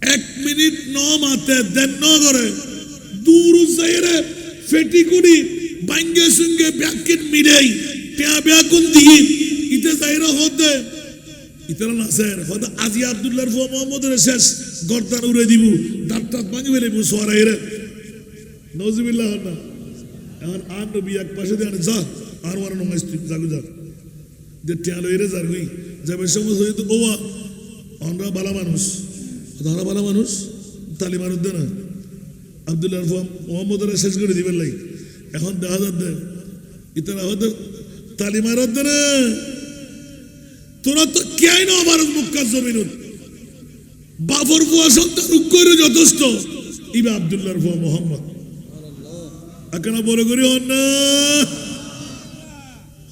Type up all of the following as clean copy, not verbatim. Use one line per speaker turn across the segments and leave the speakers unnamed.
1 minute ন মাতে দেন ন করে দূর যাইরে ফেটি কুড়ি বাঙ্গে সঙ্গে ব্যাকিন মিলেই টিয়া ব্যাকুন দিয়ে ইতে যাইরে হতে ইতারা নাসের হতে আজি আব্দুল্লাহর ফো মোহাম্মদের শেষ গর্দান উড়ে দিব দাঁত টাত ভাঙি ফেলে সোয়ারাইরে নজবিল্লাহ না এখন আর নবী এক পাশে দিয়ে যা আর ওয়ার নমাজ তুই জাগু যা যে টিয়া লইরে যারগুই যাবে সময় হয়তো ওয়া আমরা ভালো মানুষ তারা ভালো মানুষ তালি মারুদ দে না আব্দুল্লাহর ফো মোহাম্মদের শেষ করে দিবেন লাই এখন দেখা যাচ্ছে ইতারা হয়তো তালি মারুদ দে না তোরা তো কেন আমার মুক্কা জমিনুন বাবর বুয়া সন্তান উক্করে যথেষ্ট ইবে আব্দুল্লাহর বুয়া মোহাম্মদ এখানে বড় করে হন না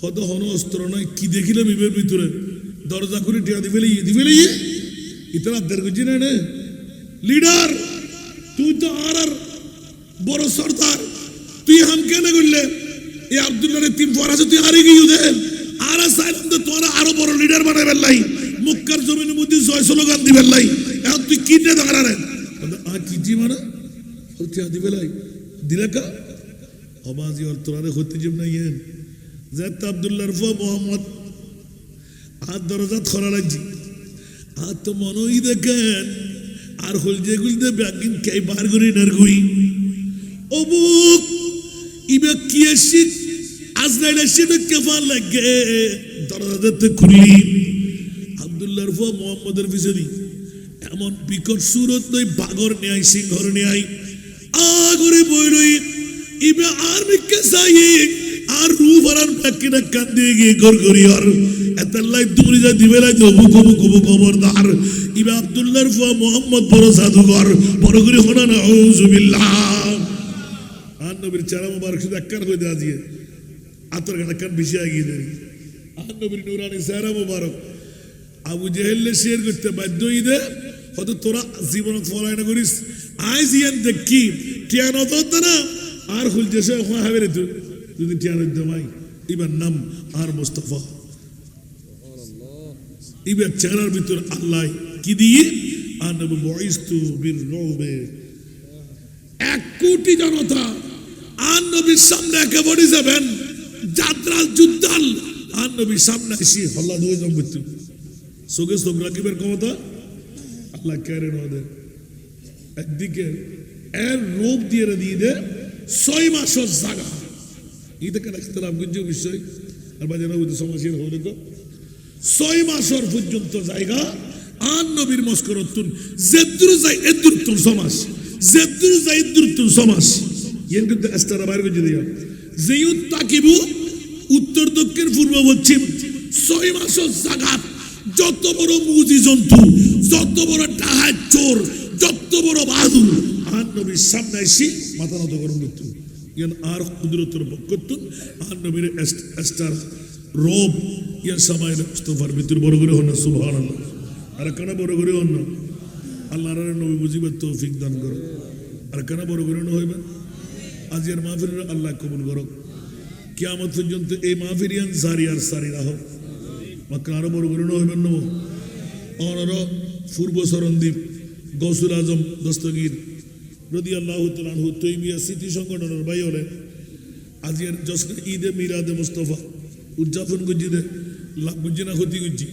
হত হন অস্ত্র নয় কি দেখিলে বিবের ভিতরে দরজা করে টিয়া দিবেলে ইতারা দের গুজি না লিডার তুই তো আর বড় সর্দার তুই হাম কেন করলে এই আব্দুল্লাহর তিন ফরাজ তুই হারিয়ে গিয়ে দে আর সাইলাম তো তোরা আরো বড় লিডার বানাইবেন লাই মুক্কার জমিনের মধ্যে জয় স্লোগান দিবেন লাই এখন তুই কি নিয়ে দেখা রে কি জি মানে দিবে লাই দিলে কা অবাজি আর তোরা হতে যাব না ইয়েন জাত আব্দুল্লাহর ফো মোহাম্মদ আর দরজা খোলা লাগছি আর তো মনই দেখেন আর হল যেগুলিতে ব্যাগিন কে বার করি নার গুই অবুক ইবে কি এসি আজরাইল এসে কেফান লাগে দরজাতে খুলি আব্দুল্লাহর ফো মোহাম্মদের পিছনে এমন বিকট সুরত নই বাগর নেয় সিংহর নেয় আগরে বইলই ইবে আর মিকে সাই আর রু ভরার বাকিনা কান্দে গিয়ে গরগরি আর এতলাই দূরে যা দিবে না জবু কবু খবরদার ইবে আব্দুল্লাহর ফো মোহাম্মদ বড় জাদুঘর বড় করে হনা না আউযুবিল্লাহ আর নবীর চেহারা মুবারক শুধু একখান হয়ে দেওয়া দিয়ে আতর গানা কান বেশি আগিয়ে দেয় আর নবীর নুরানি চেহারা মুবারক আবু জেহেলে শেয়ার করতে বাধ্য ঈদে হয়তো তোরা জীবনত ফলাই না করিস আইজ ইয়ান দেখি টিয়ান হতো না আর হুল যেসে হবে রে তুই যদি টিয়ান মাই এবার নাম আর মুস্তাফা এবার চেহারার ভিতর আল্লাহ কি দিয়ে আর নবী বয়স্তু বীর রবে 1 কোটি জনতা আর নবীর সামনে একেবারে যাবেন যাত্রাল যুদ্ধাল আর নবীর সামনে এসে হল্লা ধুয়ে যাবেন চোখে চোখ রাখিবের ক্ষমতা আল্লাহ কেড়ে নদের একদিকে এর রোগ দিয়ে দে 6 মাসের জায়গা ঈদে কেন ইখতিলাফ গুঞ্জ বিষয় আর বাজারে ওই সমাজের হলে তো 6 মাসের পর্যন্ত জায়গা আর নবীর মস্করতুন জেদ্দুর যাই এদ্দুরতুন সমাজ জেদ্দুর যাই এদ্দুরতুন সমাজ এর কিন্তু এস্তারা বাইরে গুঞ্জ দিয়া যেইউত তাকিবু উত্তর দক্ষিণ পূর্ব পশ্চিম 6 মাসের জায়গা যত বড় মুজি জন্তু যত বড় টাহার চোর যত বড় বাহাদুর আর নবীর সামনে এসে মাথা নত করুন মৃত্যু ইয়ান আর কুদরতের বকতুন আর নবীর এস্টার রব ইয়ান সামাইল মুস্তাফার মৃত্যুর বড় করে হন না সুবহানাল্লাহ আর কেন বড় করে হন না আল্লাহর নবী বুঝিবার তৌফিক দান করো আর কেন বড় করে হইবে আজকের মাহফিল আল্লাহ কবুল করো কিয়ামত পর্যন্ত এই মাহফিল ইয়ান সারি আর সারি রাখো মাক্কা আরো বড় করে হইবেন নব অনর পূর্ব সরণদ্বীপ গৌসুল আজম দস্তগীর রাদিয়াল্লাহু তাআলা আনহু তৈমিয়া স্মৃতি সংগঠনের ভাই হলেন আজকের জশ্নে ঈদে মিলাদে মুস্তাফা উদযাপন করছি দে লাভ বুঝছি না ক্ষতি করছি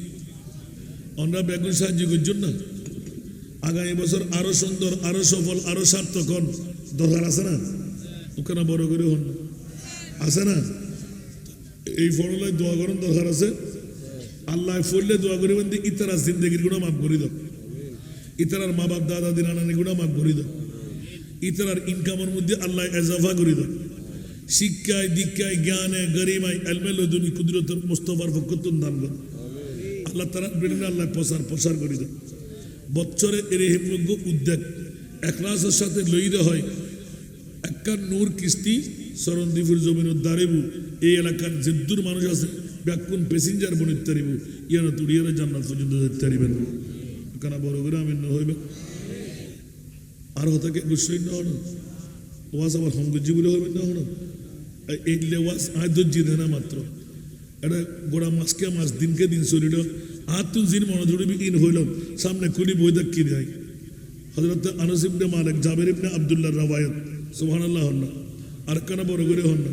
আমরা বেগুন সাহায্য করছেন না আগামী বছর আরো সুন্দর আরো সফল আরো সার্থক হন দরকার আছে না ওখানে বড় করে হন আছে না এই ফরলায় দোয়া করেন দরকার আছে আল্লাহ ফললে দোয়া করিবেন যে ইতারা জিন্দগির গুণা মাফ করি দাও ইতারার মা বাপ দাদা দিন নানি গুণা মাফ করি দাও ইতারার ইনকামের মধ্যে আল্লাহ এজাফা করি দাও শিক্ষায় দীক্ষায় জ্ঞানে গরিমায় এলমে লদুনি কুদরতের মুস্তাফার ফকতুন দান কর আল্লাহ তারা বেরিয়ে আল্লাহ প্রসার করি দাও বছরে এর হেমযোগ্য উদ্যোগ একলাসের সাথে লইতে হয় একটা নূর কিস্তি সরণদ্বীপের জমিন দাঁড়িবু এই এলাকার যেদূর মানুষ আছে ব্যাকুন প্যাসেঞ্জার বনিত তারিব ইয়ানা তুড়িয়ারা জান্নাত পর্যন্ত যেতে পারিবেন কেন বড় করে আমি হইবে আর হতাকে গুসই না হন ওয়াজ আবার হমগজি বলে হইবেন না হন এই ওয়াজ আয় দর্জি দেয় না মাত্র এটা গোড়া মাসকে মাস দিনকে দিন চলিল আর তুই জিন মনে ধরবি ইন হইল সামনে খুলি বই দেখ কি দেয় হযরত আনাস ইবনে মালিক জাবের ইবনে আব্দুল্লাহ রাওয়ায়াত সুবহানাল্লাহ হন্না আর কানা বড় করে হন্না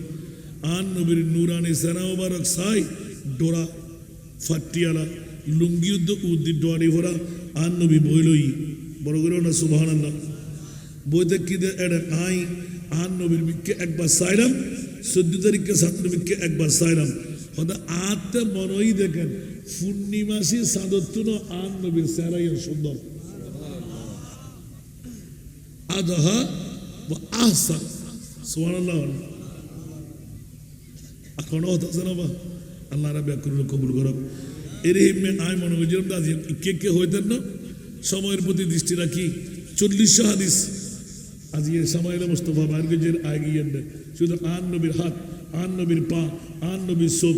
আন নবীর নুরানি সেনা মুবারক সাই ডোরা ফাটিয়ালা লুঙ্গি উদ্দি ডোয়ারি ভরা আন নবী বইলই বড় করে হন্না সুবহানাল্লাহ বইতে কি দে এডে আই আন নবীর মিকে একবার সাইলাম 14 তারিখে 7 মিকে একবার সাইলাম হদা আতে মনই দেখেন পূর্ণিমাসি সাদতুন আন নবীর সেরাই সুন্দর আদহা ওয়া আহসান সুবহানাল্লাহ এখনো হতাছে না বা আল্লাহ রাব্বি কবুল করুক এর হিমে আয় মনে বুঝলাম আজ কে হইতেন না সময়ের প্রতি দৃষ্টি রাখি 40 হাদিস আজ এর সময় মুস্তাফা বারগজের আগিয়ে দেয় শুধু আন নবীর হাত আন নবীর পা আন নবীর চোখ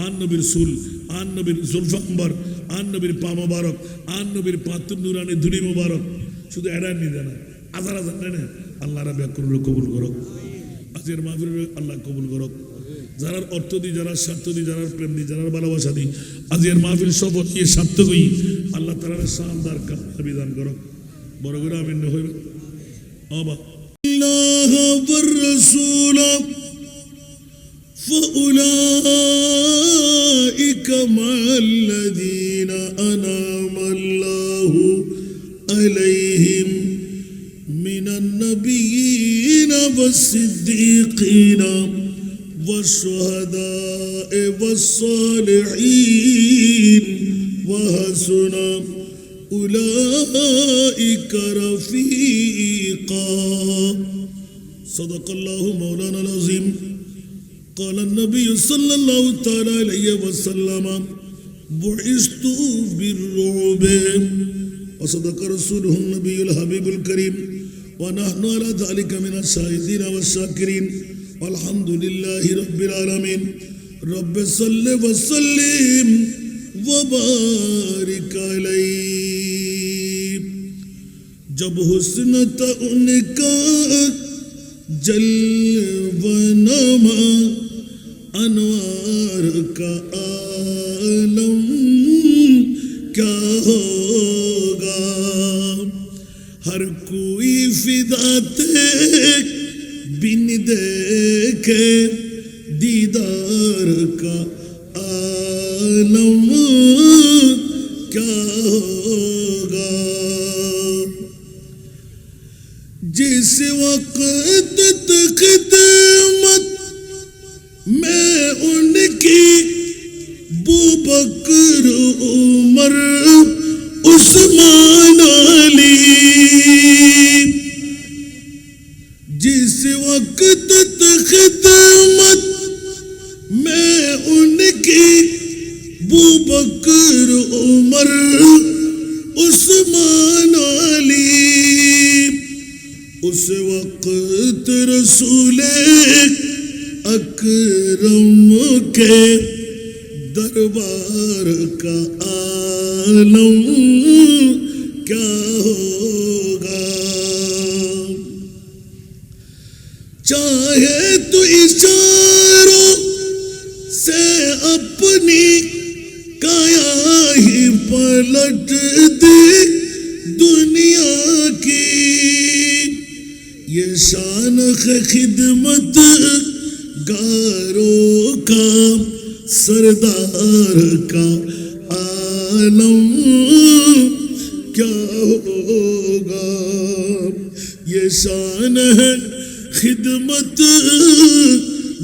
আন নবীর চুল আন নবীর জুলফা আম্বার আন নবীর পা মোবারক আন নবীর পাতুর নুরানি ধুলি মোবারক শুধু এড়ায় নিয়ে না হাজার হাজার নেনে আল্লাহ রাব্বি কবুল করুক আজকের মাহফিল আল্লাহ কবুল করুক যারা অর্থ দিই যারা স্বার্থ দিই যারা প্রেম দিই যারা ভালোবাসা দিই আজকের মাহফিল সফল এই সার্থকই আল্লাহ তাআলা শানদার কামিয়াবি দান করুক বড় করে আমিন হইবে আবা আল্লাহ ওয়ার রাসূল فأولئك مع الذين أنعم الله عليهم من النبيين والصديقين والشهداء والصالحين وحسن أولئك رفيقا صدق الله مولانا العظيم قال النبي صلى الله تعالى عليه وسلم بعثت بالرعب وصدق رسوله النبي الحبيب الكريم ونحن على ذلك من الشاهدين والشاكرين والحمد لله رب العالمين رب صل وسلم وبارك عليه جب حسن تھا ان کا جلوہ نما انوار کا عالم کیا ہوگا ہر کوئی فدا تھے بن دیکھے دیدار کا عالم کیا ہوگا جس وقت تک خدمت میں ان کی بکر عمر عثمان علی جس وقت تک خدمت میں ان کی بکر عمر عثمان علی اس وقت رسول اکرم کے دربار کا عالم کیا ہوگا چاہے تو اشاروں سے اپنی کایا ہی پلٹ دے دنیا کی یہ شان ہے خدمت گاروں کا سردار کا عالم کیا ہوگا یہ شان ہے خدمت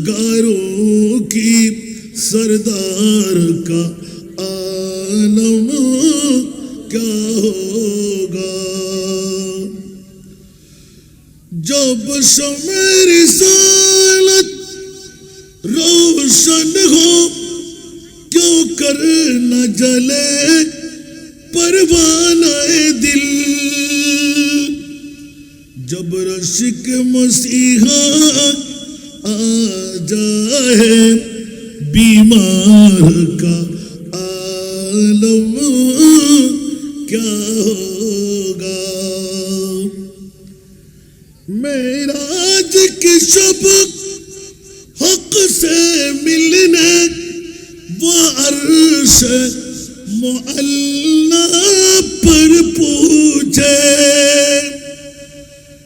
گاروں کی سردار کا عالم کیا ہوگا جب شمع رسالت روشن ہو کیوں کر نہ جلے پروانہ دل جب رشک مسیحا آ جائے بیمار کا عالم کیا ہوگا معراج کی شب حق سے ملنے وہ عرش معلی پر پوچھے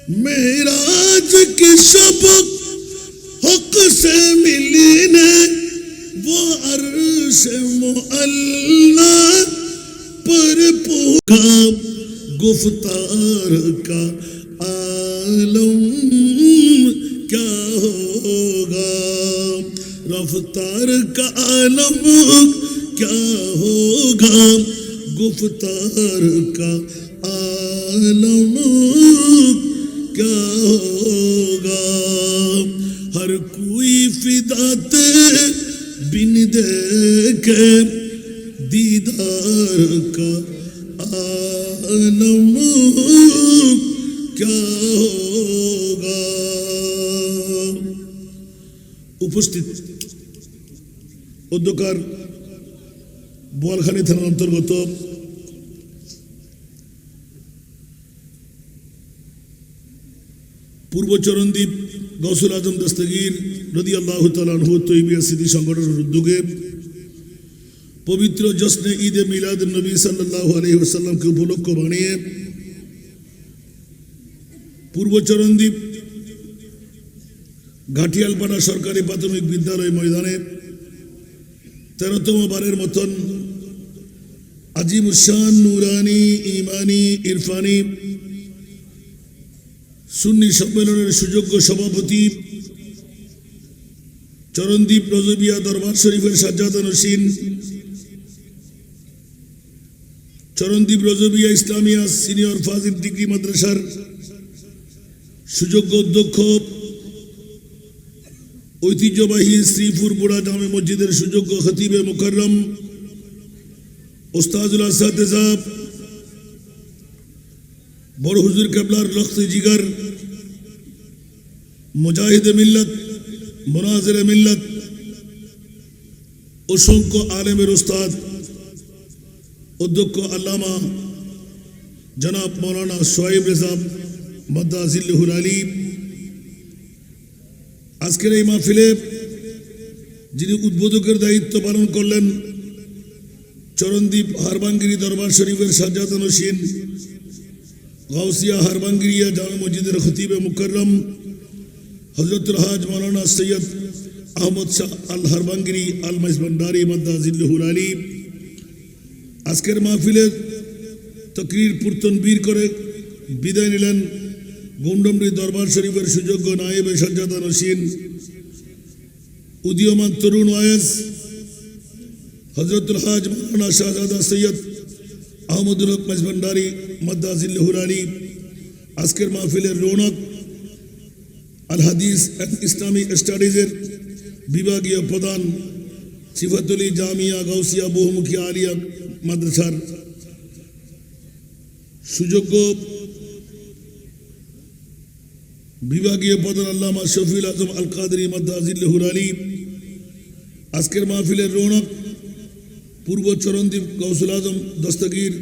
मेराज के सबक हक से मिलने वो अर्श मुअल्ला पर पहुंचा गुफ्तार का आलम क्या होगा रफ्तार का आलम क्या होगा गुफ्तार का आलम क्या होगा हर कोई फिदाते बिन देखे दीदार का आलम क्या होगा উপস্থিত অধ্যকার বোয়ালখালী থানার অন্তর্গত পূর্ব চরণদ্বীপ গৌসুল আজম দস্তগীর রাদিয়াল্লাহু তাআলা আনহু তৈবিয়া স্মৃতি সংগঠনের উদ্যোগে পবিত্র জশ্নে ঈদে মিলাদ নবী সাল্লাল্লাহু আলাইহি ওয়াসাল্লামকে উপলক্ষ বানিয়ে পূর্ব চরণদ্বীপ ঘাটিয়ালপাড়া সরকারি প্রাথমিক বিদ্যালয় ময়দানে 13তম বারের মতন আজিমুশান নুরানি ইমানি ইরফানি সুন্নি সম্মেলনের সুযোগ্য সভাপতি চরণদ্বীপ রজবিয়া দরবার শরীফের সাজ্জাদা নসীন চরণদ্বীপ রজবিয়া ইসলামিয়া সিনিয়র ফাজিল ডিগ্রি মাদ্রাসার সুযোগ্য অধ্যক্ষ ঐতিহ্যবাহী শ্রীপুর বুড়া জামে মসজিদের সুযোগ্য খতিবে মুকাররম ওস্তাদুল আসাতিজা বড় হুজুর কেবলার লখতে জিগার মুজাহিদে মিল্লাত মুনাজিরে মিল্লাত অসংখ্য আলেমের ওস্তাদ অধ্যক্ষ আল্লামা জনাব মৌলানা সোহাইব রেজা মাদ্দাজিল্লাহুল আলী আজকের এই মাহফিলে যিনি উদ্বোধকের দায়িত্ব পালন করলেন চরণদ্বীপ হারবাঙ্গিরি দরবার শরীফের সাজ্জাদা নসীন গাউসিয়া হারবাঙ্গিরিয়া জামে মসজিদের খতিবে মুকাররম হযরতুল হাজ মাওলানা সৈয়দ আহমদ শাহ আল হারবাঙ্গিরি আল মাইজভান্ডারি মাদ্দাজিল্লাহুল আলী আজকের মাহফিলে তকরির পুরতনবীর করে বিদায় নিলেন গোমডমরি দরবার শরীফের সুযোগ্য নায়েবে সাজ্জাদা নসীন উদীয়মান তরুণ ওয়াইজ হযরতুল হাজ মাওলানা শাহজাদা সৈয়দ আহমদুল হক মাইজভান্ডারি মাদ্দাজিল্লাহুল আলী আজকের মাহফিলের রৌনক আল হাদিস এন্ড ইসলামিক স্টাডিজের বিভাগীয় প্রধান সিফাতুলি জামিয়া গাউসিয়া বহুমুখী আলিয়া মাদ্রাসার সুযোগ্য বিভাগীয় প্রধান আল্লামা শফিউল আজম আল কাদরি মাদ্দাজিল্লাহুল আলী আজকের মাহফিলের রৌনক পূর্ব চরণদ্বীপ গৌসুল আজম দস্তগীর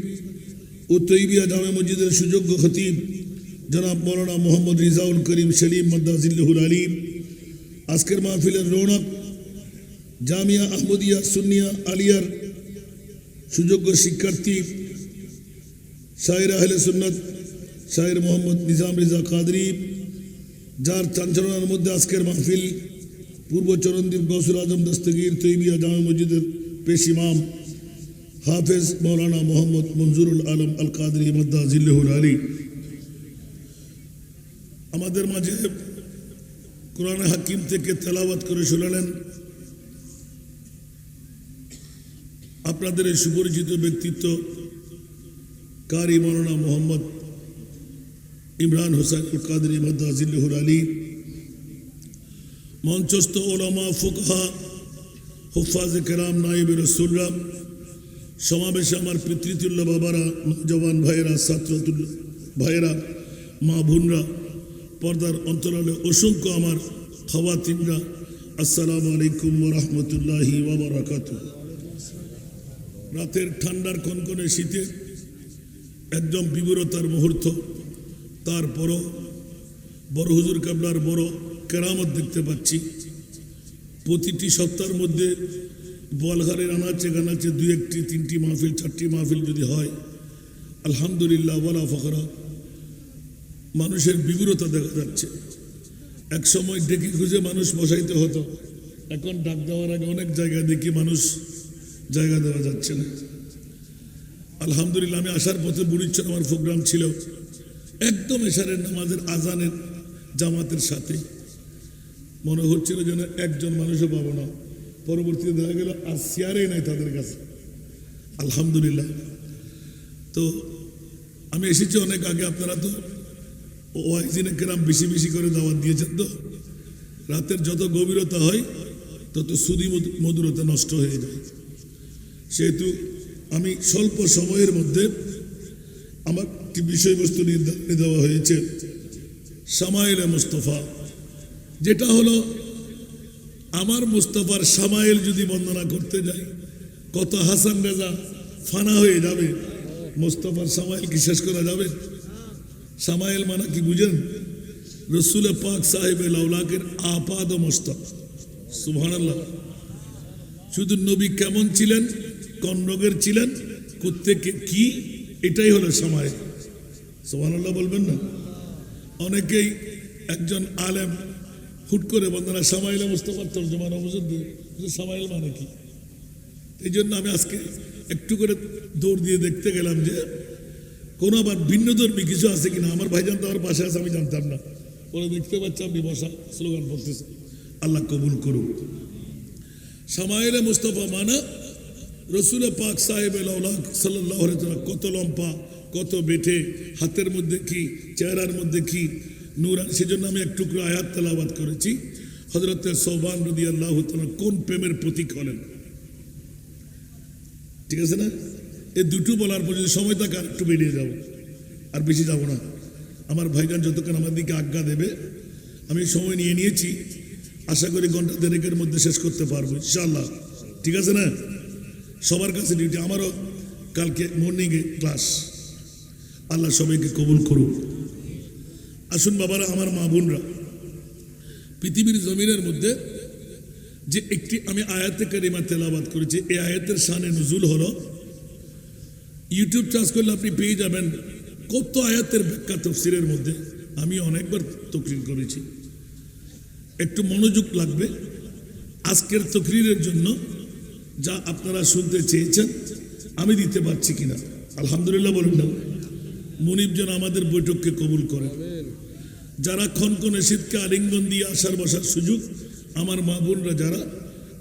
ও তৈবিয়া জামে মসজিদের সুযোগ্য খতিব জনাব মৌলানা মোহাম্মদ রিজাউল করিম সলিম মাদ্দাজিল্লাহুল আলী আজকের মাহফিলের রৌনক জামিয়া আহমদিয়া সুন্নিয়া আলিয়ার সুযোগ্য শিক্ষার্থী শায়ের আহলে সুন্নাত শায়ের মোহাম্মদ নিজাম রেজা কাদরি যার চাঞ্চলনার মধ্যে আজকের মাহফিল পূর্ব চরণদ্বীপ গৌসুল আজম দস্তগীর তৈবিয়া জামে মসজিদের পেশ ইমাম হাফেজ মৌলানা মোহাম্মদ মনজুরুল আলম আল কাদরি মাদ্দাজিল্লাহুল আলী আমাদের মাঝে কোরআন হাকিম থেকে তেলাওয়াত করে শোনালেন আপনাদের এই সুপরিচিত ব্যক্তিত্ব কারি মৌলানা মোহাম্মদ ইমরান হোসেন আল কাদরি মাদ্দাজিল্লাহুল আলী মঞ্চস্থ ওলামা ফুকহা হুফাজে কেরাম নায়েবে রাসূলরা সমাবেশে আমার পিতৃতুল্য বাবারা নওজওয়ান ভাইয়েরা ছাত্রতুল্য ভাইয়েরা মা বোনরা পর্দার অন্তরালে অসংখ্য আমার খাওয়াতিনরা আসসালামু আলাইকুম ওয়া রাহমাতুল্লাহি ওয়া বারাকাতুহু রাতের ঠান্ডার কনকনে শীতে একদম বিবরতার মুহূর্ত তারপরও বড় হুজুর কেবলার বড় কেরামত দেখতে পাচ্ছি প্রতিটি সপ্তাহের মধ্যে বোয়ালখালীর আনাচে গানাচে দুই একটি তিনটি মাহফিল চারটি মাহফিল যদি হয় আলহামদুলিল্লাহ ওয়ালা ফখরা মানুষের বিবরতা দেখা যাচ্ছে। এক সময় ডেকে খুঁজে মানুষ বসাইতে হতো, এখন ডাক দেওয়ার আগে অনেক জায়গায় দেখি মানুষ জায়গা দেওয়া যাচ্ছে না। আলহামদুলিল্লাহ, আমি আসার পথে বুড়িচ্ছর আমার প্রোগ্রাম ছিল একদম এশারের নামাজের আজানের জামাতের সাথে। মনে হচ্ছিল যেন একজন মানুষও পাবো না। পরবর্তীতে দেখা গেল আর চেয়ারেই নাই তাদের কাছে। আলহামদুলিল্লাহ। তো আমি এসেছি অনেক আগে, আপনারা তো ওয়াইজিনে কেরাম বেশি বেশি করে দাওয়াত দিয়েছেন। তো রাতের যত গভীরতা হয় তত সুদি মধুরতা নষ্ট হয়ে যায়। সেহেতু আমি স্বল্প সময়ের মধ্যে আমার একটি বিষয়বস্তু নির্ধারণ দেওয়া হয়েছে, শামাইলে মুস্তফা, যেটা হলো আমার মুস্তফার শামাইল যদি বর্ণনা করতে যাই কত হাসান রেজা ফানা হয়ে যাবে। মুস্তফার শামাইল কি শেষ করা যাবে? শামাইল মানে কি বুঝেন? রসুল পাক সাহেবে লাউলাকের আপাদ মস্তক। সুবহানাল্লাহ। শুধু নবী কেমন ছিলেন, কোন রোগের ছিলেন, কোত্থেকে কি, এটাই হলো শামাইল। সুবহানাল্লাহ বলবেন না? অনেকেই একজন আলেম হুট করে বন্ধনা শামাইলে মুস্তফার তর্জমা নবুজুদ দিয়ে, শামাইল মানে কি? এই জন্য আমি আজকে একটু করে দৌড় দিয়ে দেখতে গেলাম যে কোনো আবার ভিন্ন ধর্মী কিছু আছে কিনা। আমার ভাইজান তো আমার পাশে আছে, আমি জানতাম না। পরে দেখতে পাচ্ছি আপনি বসা স্লোগান বলতেছে। আল্লাহ কবুল করুন। শামাইলে মুস্তফা মানা রসুল পাক সাহেব সাল্লাল্লাহু আলাইহি ওয়াসাল্লাম কত লম্বা, কত বেঠে, হাতের মধ্যে কি, চেহারার মধ্যে কি নূরান। সেজন্য আমি এক টুকরো আয়াত তেলাওয়াত করেছি। হযরত সৌবান রাদিয়াল্লাহু তাআলা কোন প্রেমের প্রতীক হলেন, ঠিক আছে না? এই দুটো বলার পর যদি সময় থাকে আর একটু বেরিয়ে যাব, আর বেশি যাব না। আমার ভাইজান যতক্ষণ আমার দিকে আজ্ঞা দেবে, আমি সময় নিয়ে নিয়েছি, আশা করি ঘন্টা দেড়েকের মধ্যে শেষ করতে পারবো ইনশাআল্লাহ, ঠিক আছে না? সবার কাছে ডিউটি, আমারও কালকে মর্নিংয়ে ক্লাস। আল্লাহ সবাইকে কবুল করুন। আসুন বাবারা, আমার মা বোনরা, পৃথিবীর জমিনের মধ্যে যে একটি আমি আয়াতে কারিমা তেলাওয়াত করেছি, এই আয়াতের শানে নুজুল হলো, ইউটিউব চার্জ করলে আপনি পেয়ে যাবেন কত আয়াতের ব্যাখ্যা তাফসীরের মধ্যে। আমি অনেকবার তাকরীর করেছি, একটু মনোযোগ লাগবে আজকের তাকরীরের জন্য। যা আপনারা শুনতে চেয়েছেন আমি দিতে পারছি কিনা আলহামদুলিল্লাহ বলুন না। মুনিব যেন আমাদের বৈঠককে কবুল করেন। যারা ক্ষণক্ষণে শীতকে আলিঙ্গন দিয়ে আসার বসার সুযোগ, আমার মা বোনরা যারা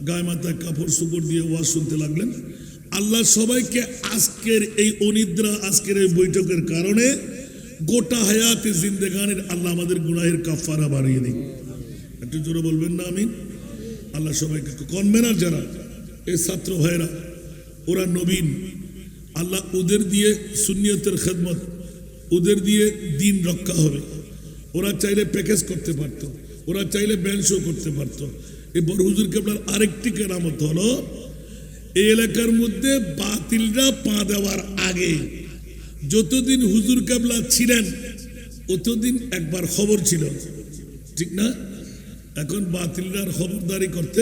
গায়ে মাথায় কাপড় সুপড় দিয়ে ওয়াজ শুনতে লাগলেন, আল্লাহ সবাইকে আজকের এই অনিদ্রা, আজকের এই বৈঠকের কারণে গোটা হায়াতে জিন্দেগানের আল্লাহ আমাদের গুনাহের কাফারা বাড়িয়ে দিন। একটু জোরে বলবেন না আমিন? আল্লাহ সবাইকে কনভেনার যারা এই ছাত্র ভাইরা, ওরা নবীন, আল্লাহ ওদের দিয়ে সুন্নিয়তের খেদমত, ওদের দিয়ে দিন রক্ষা হবে। ওরা চাইলে প্যাকেজ করতে পারত, ওরা চাইলে ব্যান্ড শো করতে পারত। এই বড় হুজুর কেবলার আরেকটি কেরামত হলো, এই এলাকার মধ্যে বাতিলরা পা দেওয়ার আগে যতদিন হুজুর কেবলা ছিলেন অতদিন একবার খবর ছিল, ঠিক না? এখন বাতিলরা খবরদারি করতে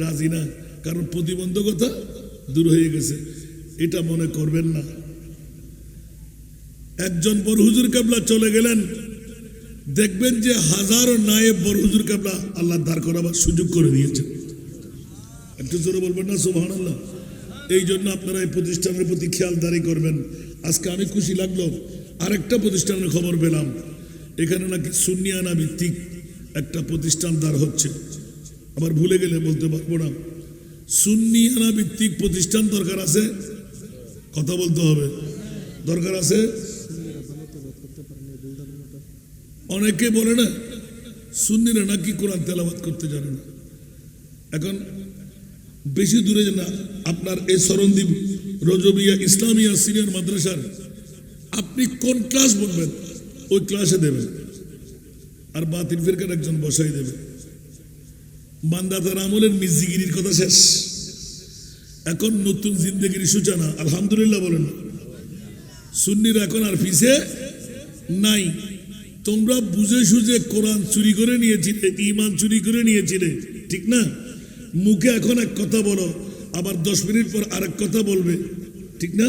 রাজি না, কারণ প্রতিবন্ধকতা দূর হয়ে গেছে। এটা মনে করবেন না। একজন বড় হুজুর কেবলা চলে গেলেন, দেখবেন যে হাজারো নায়েব বড় হুজুর কেবলা আল্লাহ দাঁড় করাবার সুযোগ করে দিয়েছেন। একটু জোরে বলবেন না সুবহানাল্লাহ? এই জন্য আপনারা এই প্রতিষ্ঠানের প্রতি খেয়ালদারি করবেন। আজকে আমি খুশি লাগলো, আরেকটা প্রতিষ্ঠানের খবর পেলাম, এখানে নাকি সুন্নিয়ানা ভিত্তিক একটা প্রতিষ্ঠান দাঁড় হচ্ছে। আবার ভুলে গেলে বলতে পারবো না। সুন্নিয়ানা ভিত্তিক প্রতিষ্ঠান দরকার আছে, কথা বলতে হবে, দরকার আছে। অনেকে বলে না সুন্নিরা নাকি কোরআন তেলাওয়াত করতে জানে না। এখন বেশি দূরে না, আপনার এই সরণদ্বীপ রজবিয়া ইসলামিয়া সিনিয়র মাদ্রাসার আপনি কোন ক্লাস বলবেন ওই ক্লাসে দেবেন, আর বাতিল ফিরকার একজন বসাই দেবে। মান্দাতার আমলের মিজিগিরির কথা শেষ, এখন নতুন জিন্দেগির সূচনা। আলহামদুলিল্লাহ বলেন। সুন্নিরা এখন আর পিছে নাই। তোমরা বুঝে সুঝে কোরআন চুরি করে নিয়েছিলে, ঈমান চুরি করে নিয়েছিলে, ঠিক না? মুখে এখন এক কথা বলো, আবার 10 মিনিট পর আরেক কথা বলবে, ঠিক না?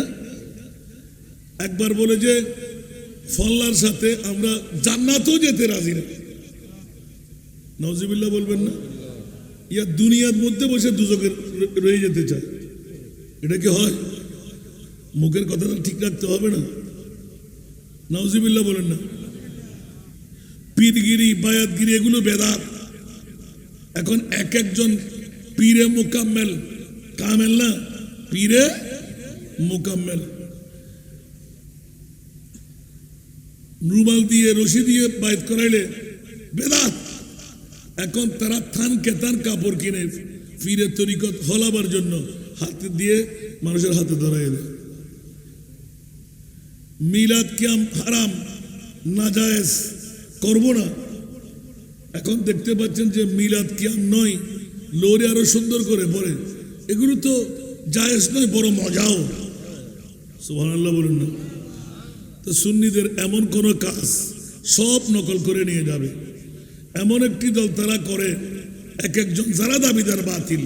একবার বলে যে ফল্লার সাথে আমরা জান্নাতও যেতে রাজি না। নাউজুবিল্লাহ বলবেন না? ইয়া দুনিয়ার মধ্যে বসে দুজকে রয়ে যেতে চায়। এটা কি হয়? মুখের কথাটা ঠিক রাখতে হবে না? নাউজুবিল্লাহ বলেন না? পীরগিরি বায়াতগিরি এগুলো বেদাত। এখন এক একজন পীরে মুকাম্মেল, কামেল না, পীরে মুকাম্মেল, রুমাল দিয়ে রশি দিয়ে বায়াত করাইলে বেদাত। এখন তারা থান কেতান কাপড় কিনে পীরের তরিকত হলাবার জন্য হাতে দিয়ে মানুষের হাতে ধরাই দেয়। মিলাদ কিয়াম হারাম, নাজায়েজ, করব না। এখন দেখতে পাচ্ছেন যে মিলাদ কিয়াম নয়, লোরে আরো সুন্দর করে পড়ে। এগুলো তো জায়েজ নয়, বড় মজাও। সুবহানাল্লাহ বলুন না? তো সুন্নিদের এমন কোন কাজ সব নকল করে নিয়ে যাবে। এমন একটি দল তারা করে, এক একজন যারা দাবিদার বাতিল,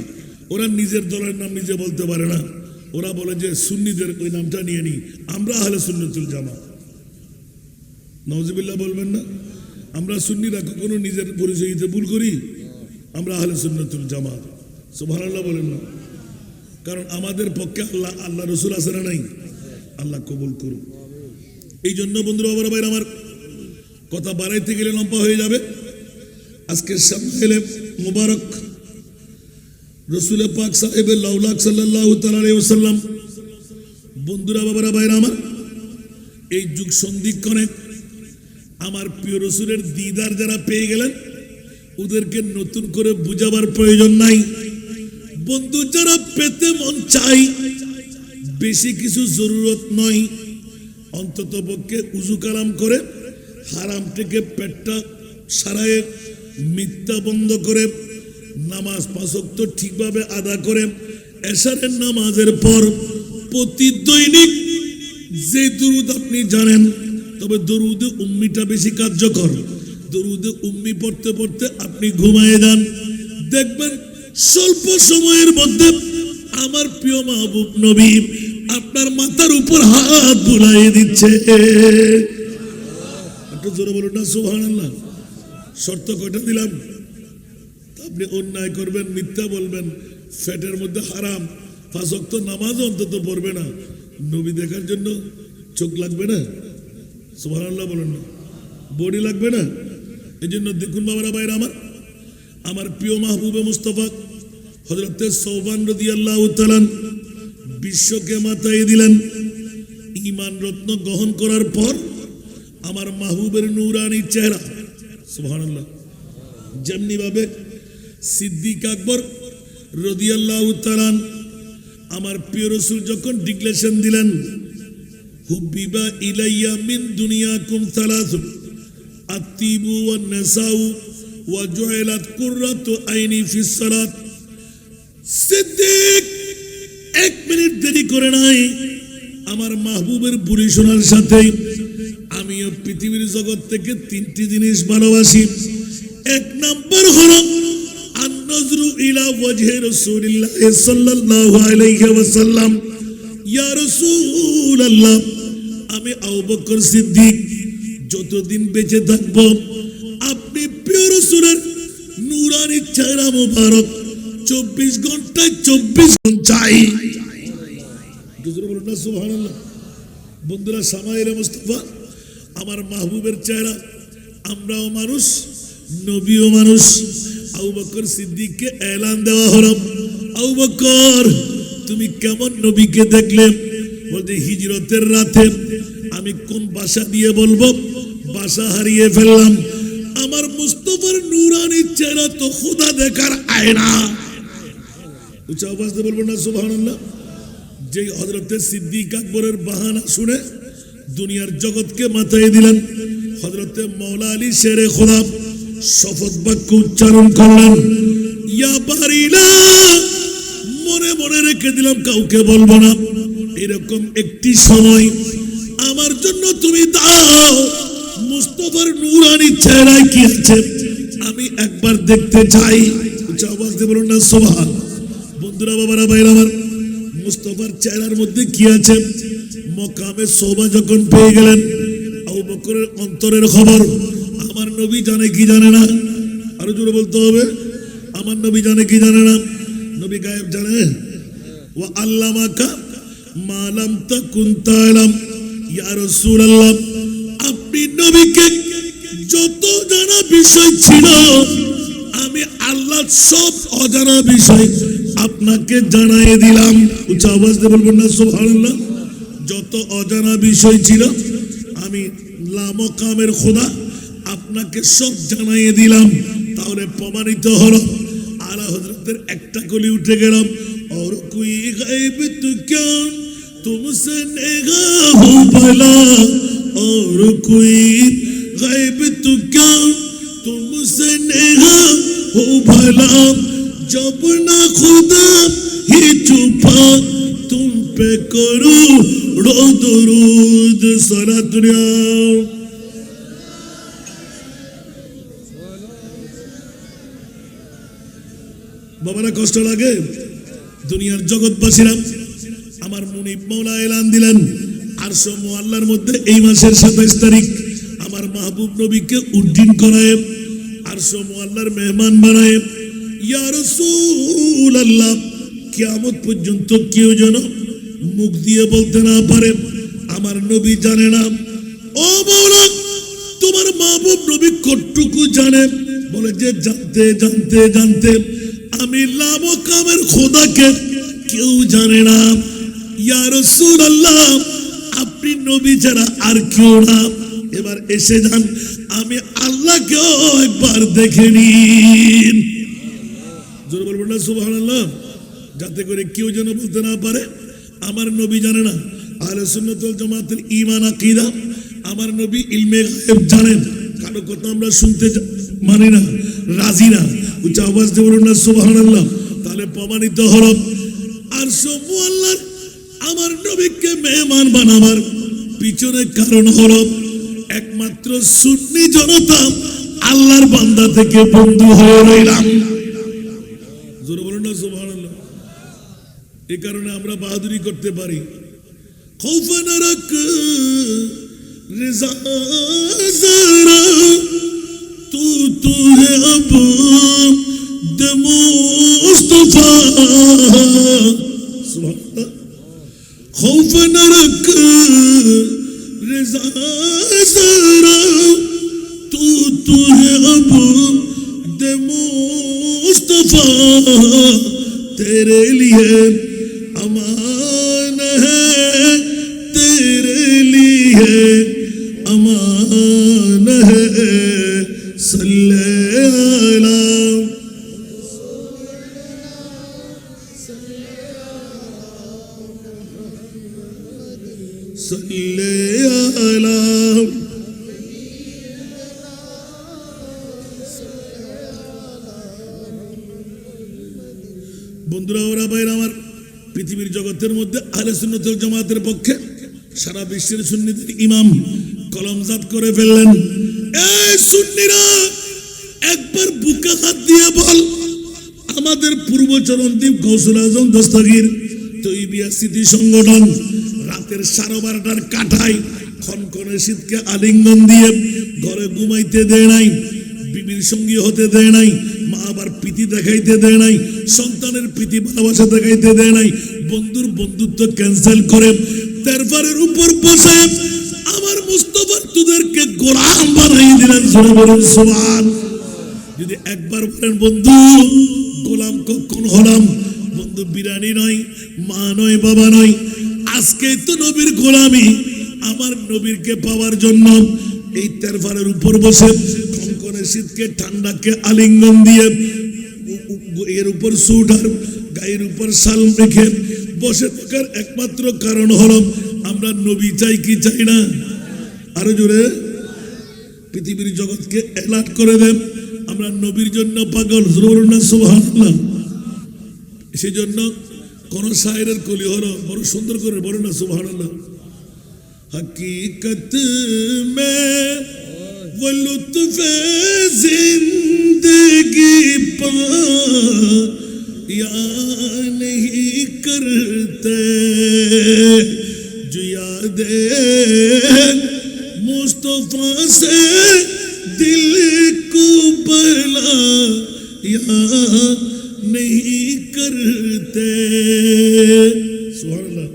ওরা নিজের দলের নাম নিজে বলতে পারে না। ওরা বলে যে সুন্নিদের ওই নামটা নিয়ে নি, আমরা আহলে সুন্নাতুল জামাত। নাউজুবিল্লাহ বলবেন না? আমরা সুন্নিরা কখনো নিজের পরিচয় দিতে ভুল করি? আমরা আহলে সুন্নাতুল জামাত। সুবহানাল্লাহ বলেন না? কারণ আমাদের পক্ষে আল্লাহ রসুল আছে না নাই? আল্লাহ কবুল করুন। এই জন্য বন্ধুরা, বাবার ভাই, আমার কথা বাড়াইতে গেলে লম্বা হয়ে যাবে। আজকে সামনে মুবারক রসুল পাক সাহেবের লাউলাক সাল্লাল্লাহু তাআলা আলাইহি ওয়াসাল্লাম। বন্ধুরা, বাবারা, ভাইরা আমার, এই যুগ সন্ধিক্ষণে আমার প্রিয় রসুলের দিদার যারা পেয়ে গেলেন, ওদেরকে নতুন করে বুঝাবার প্রয়োজন নাই। বন্ধু, যারা পেতে মন চাই, বেশি কিছু জরুরত নয়। অন্তত পক্ষে উজু কালাম করে হারাম থেকে পেটটা সারায়ে মিথ্যা বন্ধ করে নামাজ 5 ওয়াক্ত ঠিকভাবে আদা করে এশারের নামাজের পর প্রতি দৈনিক যে দুরুদ আপনি জানেন, তবে দরুদে উম্মিটা বেশি কার্যকর। দরুদে উম্মি পড়তে পড়তে আপনি ঘুমায়ে যান, দেখবেন স্বল্প সময়ের মধ্যে আমার প্রিয় মাহবুব নবী আপনার মাথার উপর হাত বুলাইয়ে দিচ্ছে। একটু জোরে বলুন না সুবহানাল্লাহ। শর্ত কয়টা দিলাম? আপনি অন্যায় করবেন, মিথ্যা বলবেন, ফ্যাটের মধ্যে হারাম, 5 ওয়াক্ত নামাজ অন্তত পড়বে না, নবী দেখার জন্য চোখ লাগবে না? সুবহানাল্লাহ বলেন না? বডি লাগবে না? এই জন্য দেখুন বাবারা, ভাইরা আমার প্রিয় মাহবুবে মুস্তাফা হযরতে সৌবান রাদিয়াল্লাহু তাআলা বিশ্বকে মাথায় দিলেন। ঈমান রত্ন গ্রহণ করার পর আমার মাহবুবের নূরানি চেহারা, সুবহানাল্লাহ, যেমনি ভাবে সিদ্দিক আকবর রাদিয়াল্লাহু তাআলা আমার প্রিয় রাসূল যখন ডিক্লেরেশন দিলেন, হুব্বিবা ইলাইয়া মিন দুনিয়াকুম সালাসুন আতিবু ওয়ান নাসাউ ওয়া জুইলাত কুররাতু আইনি ফিস সালাত। সিদ্দিক 1 মিনিট দেরি করে নাই, আমার মাহবুবের বুড়ি শোনার সাথে আমিও পৃথিবীর জগৎ থেকে 3টি জিনিস ভালোবাসি। 1 নাম্বার হলো আন-নজরু ইলা ওয়াজহি রাসূলিল্লাহ সাল্লাল্লাহু আলাইহি ওয়াসাল্লাম। ইয়া রাসূলুল্লাহ, আমি আবু বকর সিদ্দিক যতদিন বেঁচে থাকব আপনি প্রিয় রাসূলের নূরানি চেহারা মোবারক 24 ঘন্টায় 24 ঘন্টা চাই। বলুন না সুবহানাল্লাহ। বন্ধুরা, সামাইলে মুস্তাফা আমার মাহবুবের চেহারা, আমরাও মানুষ, নবীও মানুষ। আবু বকর সিদ্দিককে এলান দেওয়া হলো, আবু বকর তুমি কেমন নবীকে দেখলে? বলতে হিজরতের রাতে আমি কোন ভাষা দিয়ে বলবো, ভাষা হারিয়ে ফেললাম। আমার মুস্তাফার নূরানি চেহারা তো খোদা দেখার আয়না। উচ্চ আওয়াজ দিয়ে বলবো না সুবহানাল্লাহ। যে হযরতে সিদ্দিক আকবরের বাহানা শুনে দুনিয়ার জগৎকে মাথায় দিলেন, হযরতে মাওলা আলী শেরে খোদা শপথ বাক্য উচ্চারণ করলেন, ইয়া বারিলা, মনে মনে রেখে দিলাম, কাউকে বলবো না। এরকম একটি সময় আমার জন্য তুমি দাও, মুস্তাফার নূরানি চেহারায় কি আছে আমি একবার দেখতে চাই। উচ্চ আওয়াজ দিয়ে বলুন না সুবহান। বন্ধুরা, বাবারা, ভাইরা আমার, মুস্তাফার চেহারার মধ্যে কি আছে? মকামে সোবা যখন পেয়ে গেলেন, আবু আবু বকরের অন্তরের খবর আমার নবী জানে কি জানে না? আরো জোরে বলতে হবে, আমার নবী জানে কি জানে না? নবী গায়েব জানে। ওয়া আল্লামাকা মা লাম তাকুন তা'লাম। ইয়া রাসূলুল্লাহ, আপনি নবীকে যত জানা বিষয় ছিল আমি আল্লাহ সব অজানা বিষয় আপনাকে জানাই দিলাম। উচ্চ আওয়াজ দিয়ে বলবেন না সুবহানাল্লাহ? যত অজানা বিষয় ছিল আমি লামকামের খোদা আপনাকে সব জানাই দিলাম। তাহলে প্রমাণিত হলো আলা হযরতের একটা কলি উঠে গেলাম। और कोई गायब तो क्या तुमसे निगाह हो भला, और कोई गायब तो क्या तुमसे निगाह हो भला, जब ना खुदा ही छुपा तुम पे करो दरूद सलात दुनिया। বাবারা কষ্ট লাগে? দুনিয়ার জগৎবাসীরা আমার মুনিব মাওলা এলান দিলেন আরশ মুআল্লার মধ্যে এই মাসের 27 তারিখ আমার মাহবুব নবীকে উড্ডীন করায় আরশ মুআল্লার মেহমান বানায়। ইয়া রাসূলুল্লাহ, কিয়ামত পর্যন্ত কেউ যেন মুখ দিয়ে বলতে না পারে আমার নবী জানে না। ও মাওলা, তোমার মাহবুব নবী কতটুকু জানে? বলে যে জানতে জানতে জানতে আমি লামকামের খোদাকে কেউ জানে না। ইয়া রাসূলুল্লাহ, আপনি নবী ছাড়া আর কেউ না। এবার এসে যান, আমি আল্লাহকেও একবার দেখে নিন। জোরে বলবেন না সুবহানাল্লাহ? যাতে করে কেউ যেন বলতে না পারে আমার নবী জানে না। আহলে সুন্নাত ওয়াল জামাতের ঈমান আকীদা, আমার নবী ইলমে গায়েব জানেন। কারো কথা আমরা শুনতে মানি না, রাজি না। উচ্চ আওয়াজ দিয়ে বলুন না সুবহানাল্লাহ? তাহলে প্রমাণিত হলো আরশ মুআল্লার আমার নবীকে মেহমান বানাবার পিছনে কারণ হলো একমাত্র সুন্নি জনতা আল্লাহর বান্দা থেকে বন্ধু হয়ে রইলাম। জোরে বলুন না সুবহানাল্লাহ? এই কারণে আমরা বাহাদুরি করতে পারি। খৌফান রাখ রিজা যারা तू है अब दे मुस्तफा, खौफ न रख रिज़ा ज़रा, तू है अब दे मुस्तफा, तेरे लिए अमान है, तेरे लिए अमान है। सल्ले अला सल्ले अला। বন্ধুরা, ওরা ভাইরা আমার, পৃথিবীর জগতের মধ্যে আহলে সুন্নাত ওয়াল জামাতের পক্ষে সারা বিশ্বের সুন্নিদের ইমাম কলমজাত করে ফেললেন। এই সুন্নিরা, একবার বুকে হাত দিয়ে বল, আমাদের পূর্ব চরণদ্বীপ গৌসুল আজম দস্তগীর তৈবিয়া স্মৃতি সংগঠন রাতের 12:30টার কাঠায় খনখনে শীতকে আলিঙ্গন দিয়ে ঘরে ঘুমাইতে দেয় নাই, বিবির সঙ্গী হতে দেয় নাই, মা আবার প্রীতি দেখাইতে দেয় নাই, সন্তানের প্রীতি ভালোবাসা দেখাইতে দেয় নাই, বন্ধুর বন্ধুত্ব ক্যান্সেল করে তেরফারের উপর বসে আমার মুস্তাফা তোদেরকে গোলাম বানাই দিলেন। জোরে বলুন সুবহান। যদি একবার বলেন বন্ধু গোলাম কখন হলাম? বন্ধু বিরানি নয়, মা নয়, বাবা নয়, আজকে তো নবীর গোলামি। আমার নবীরকে পাওয়ার জন্য এই তেরফারের উপর বসে কনকনে শীতকে ঠান্ডাকে আলিঙ্গন দিয়ে এর উপর স্যুট আর গায়ের উপর শাল রেখে বসে থাকার একমাত্র কারণ হলো আমরা নবী চাই কি চাই না? আরো জোরে পৃথিবীর জগৎকে অ্যালার্ট করে দেন আমরা নবীর জন্য পাগল। জোরে না সুবহানাল্লাহ? সেই জন্য কোন শায়েরের কলি হলো বড় সুন্দর করে বলে না সুবহানাল্লাহ। हकीकत में वो लुत्फ जिंदगी पा या नहीं करते जो यादें मुस्तफा दिल को भला या नहीं करते। सुभान अल्लाह।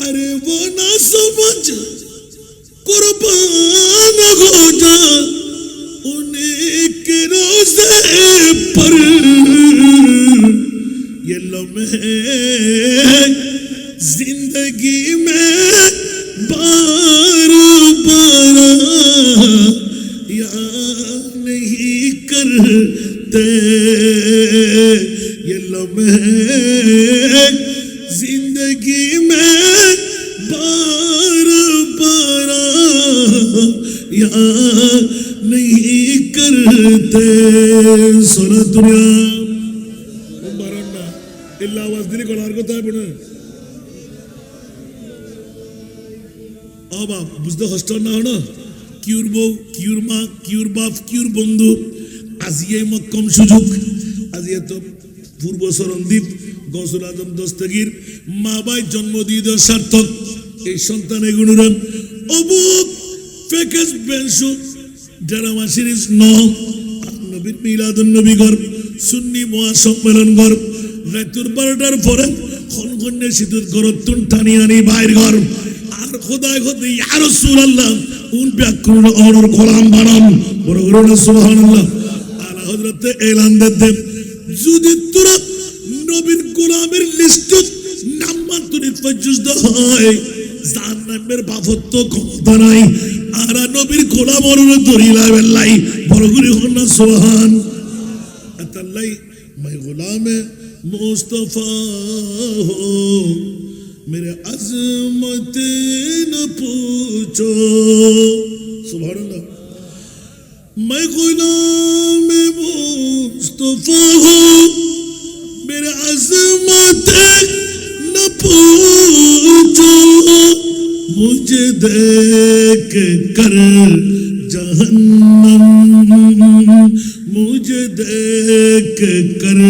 अरे वो ना समझ कुर्बान हो जा उन्हीं के रोज़े पर, ये लम्हे जिंदगी में बार बार याद नहीं करते। ये लम्हे जिंदगी में बार बार याद नहीं करते। सोना दुनिया इल्ला आवाज दिली कोलार को ताई बुने আবার বুঝতে কষ্ট না হলো কিউর বউ কিউর মা কিউর বাপ কিউর বন্ধু আজিয়ে মক্কম সুযোগ আজিয়ে তো পূর্ব সরণদ্বীপ গৌসুল আজম দস্তগীর মা বাই জন্ম দিয়ে দেওয়ার সার্থক এই সন্তান এগুলোরাম অবুক ফেকেস বেনসু ড্রামা সিরিজ ন নবীর মিলাদুন নবী ঘর সুন্নি মহা সম্মেলন ঘর রাতুর 12টার পরে খনখনে শীতের ঘরতুন টানি আনি বাইর ঘর আর খোদায় খোদা ইয়া রাসূলুল্লাহ উন ব্যাকুল অনর গোলাম বানাম বড় বড় সুবহানাল্লাহ। আলা হযরতে এলান দেন যদি তোরা নবীর গোলামের লিস্টত নাম্বার তুই ফজুজদ হয় জান্নাতের বাফত ক্ষমতা নাই আর নবীর গোলাম অনর দরিলা বেলাই বড় করে হন সুবহান আতাল্লাই मैं गुलाम मुस्तफा हो मेरे अज़मत न पूछो। सुभान अल्लाह। मैं गुलाम मुस्तफा हो मेरे अज़मत न पूछो। मुझे देख कर जहन्नम मुझे देख कर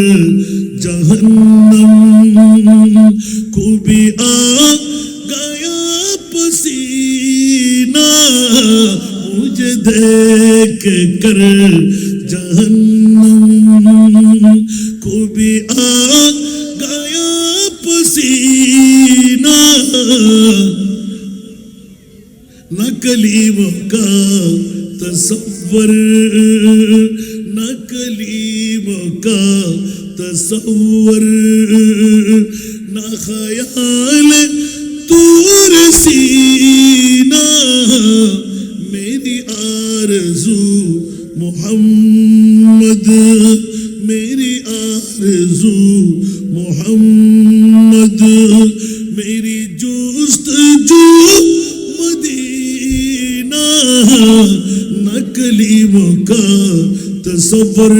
जहन्नम को भी आ गया पसीना। मुझे देख कर जहन्नम को भी आ गया पसीना। न कलीमों का तसव्वुर न कलीमों का तसव्वुर न ख्याल तूर सीना। मेरी आरज़ू मोहम्मद मेरी आरज़ू मोहम्मद मेरी जुस्तजू मदीना। न कलीमों का तसव्वुर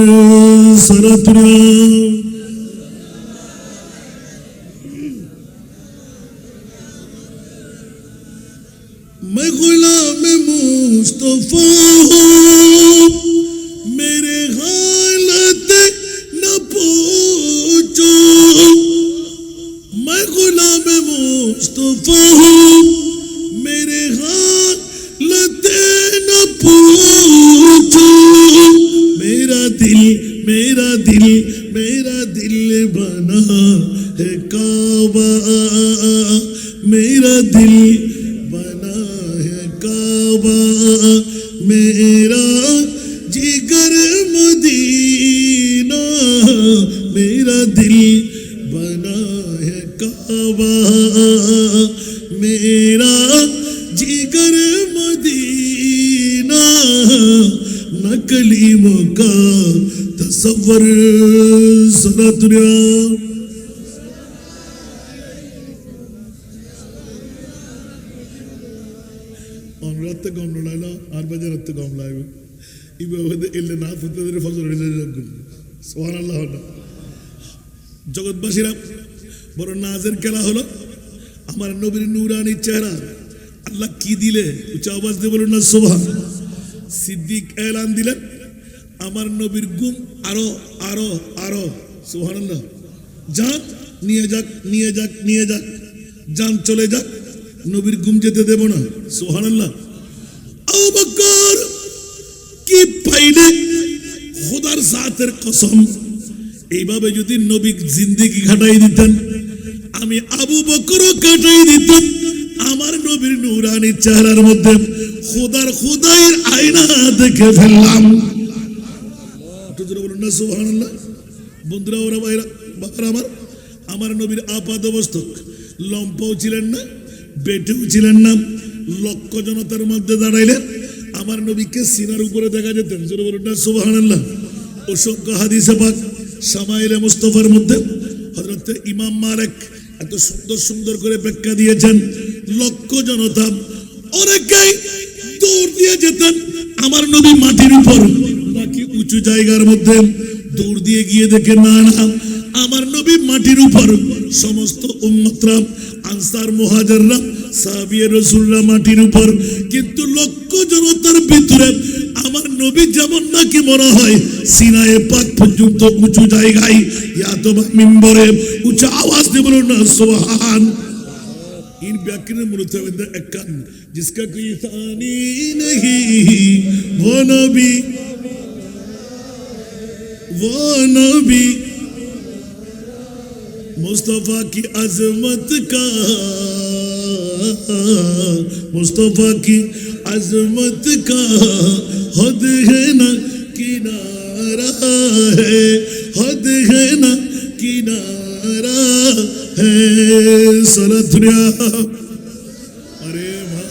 सरतुरा। मैं गुलाम मुस्तफा हूँ मेरे हालत न पूछो। मैं गुलाम मुस्तफा हूँ मेरे हालत न पूछो। मेरा दिल बना है काबा मेरा दिल बना है काबा। मेरा जिगर मदीना मेरा दिल बना है काबा। मेरा जिगर मदीना। न कलीमों का तसव्वुर सनतुरा। রাতে কম লাইলা 8 বাজে রাতে কম লাইবে ইবাদতে এলে না ফুতদের ফজর হয়ে যায়। সুবহানাল্লাহ। জগৎবাসীরা বড় নাজের খেলা হলো আমার নবীর নূরানি চেহারা আল্লাহ কি দিলে উচ্চ আওয়াজ দিয়ে বলুন না সুবহান। সিদ্দিক এলান দিলেন আমার নবীর গুম আরো আরো আরো। সুবহানাল্লাহ। যান নিয়ে যাক নিয়ে যাক নিয়ে যাক যান চলে যাক নবীর গুম যেতে দেব না। সুবহানাল্লাহ। আবু বকর জাতের কসম, এইভাবে যদি নবী জিন্দেগি কাটাই দিতেন, আমি আবু বকরও কাটাই দিতাম। আমার নবীর নূরানি চেহারার মধ্যে খোদার আয়না দেখে ফেললাম। একটু জোরে বলুন না সুবহানাল্লাহ। বন্ধুরা, ওরা ভাইরা বাবার, আমার নবীর আপাদমস্তক লম্পাও ছিলেন না, বেটেও ছিলেন না। লক্ষ জনতার মধ্যে দাঁড়াইলে আমার নবীকে সিনার উপরে দেখা যেতেন। জোরে বলুন না সুবহানাল্লাহ। অসংখ্য হাদিসে পাক শামাইলে মুস্তাফার মধ্যে হযরত ইমাম মালিক এত সুন্দর সুন্দর করে ব্যাখ্যা দিয়েছেন। লক্ষ জনতা, অনেকেই দৌড় দিয়ে যেতেন আমার নবী মাটির উপর নাকি উঁচু জায়গার মধ্যে। দৌড় দিয়ে গিয়ে দেখে না না, আমার নবী মাটির উপর। সমস্ত উম্মতরা, আনসার মুহাজিররা, সাহাবিয়ে রাসূলরা মাটির উপর। কিন্তু লক্ষ জনতার ভিতরে আমার নবী যেমন নাকি মনে হয় সিনায়ে পাক পর্যন্ত উঁচু জায়গায়, ইয়াতবা মিম্বরে উঁচু আওয়াজ দিয়ে বলুন না সুবহান। इन व्याख्या में मुर्तबिद अक्कन जिसका कोई तानी नहीं, वो नबी मुस्तफा की अजमत का, मुस्तफा की अजमत का हद है ना किनारा है, हद है ना किनारा है। सलथुरिया अरे वाह।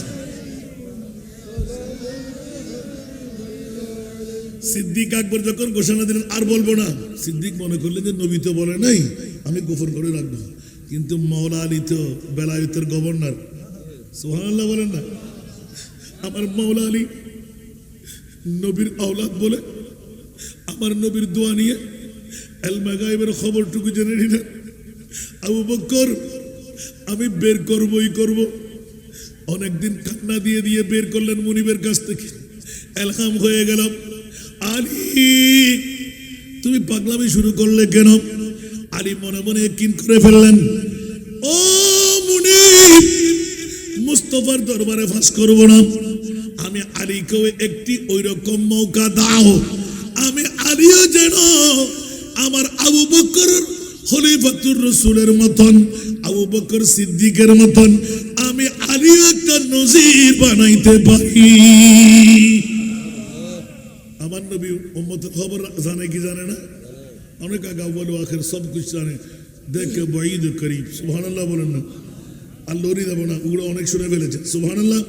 সিদ্দিক আকবর যখন ঘোষণা দিলেন, আর বলবো না, সিদ্দিক মনে করলেন যে নবী তো বলে নাই, আমি গোপন করে রাখবো। কিন্তু মাওলা আলী তো বেলায়েতের গভর্নর, সুবহানাল্লাহ বলেন না। আমার মাওলা আলী নবীর আওলাদ বলে আমার নবীর দোয়া নিয়ে এলমে গায়বের খবরটুকু জেনে নিলেন। আবু বকর, আমি বের করবই করব। অনেকদিন কান্না দিয়ে দিয়ে বের করলেন মুনিবের কাছ থেকে। এলহাম হয়ে গেল, আলী তুমি পাগলামি শুরু করলে কেন? আলী মনে মনে কিন করে ফেললেন, ও মুনিব, মুস্তাফার দরবারে ফাঁস করব না। আমি আলীকেও একটি ওই রকম মৌকা দাও, আমি আলীও যেন আমার আবু বকর খলিফাতুর রাসূলের মতন, আবু বকর সিদ্দিকের মতন আমি আলী একটা নজির বানাইতে পারি। আমার নবী উম্মতের খবর জানে কি জানে না? অনেক আগে আউয়াল ও আখির সব কিছু জানে। দেখে বঈদ করিব, সুবহানাল্লাহ বলেন না। আল্লাহরই দেব না, ওগুলো অনেক শুনে ফেলেছে, সুবহানাল্লাহ।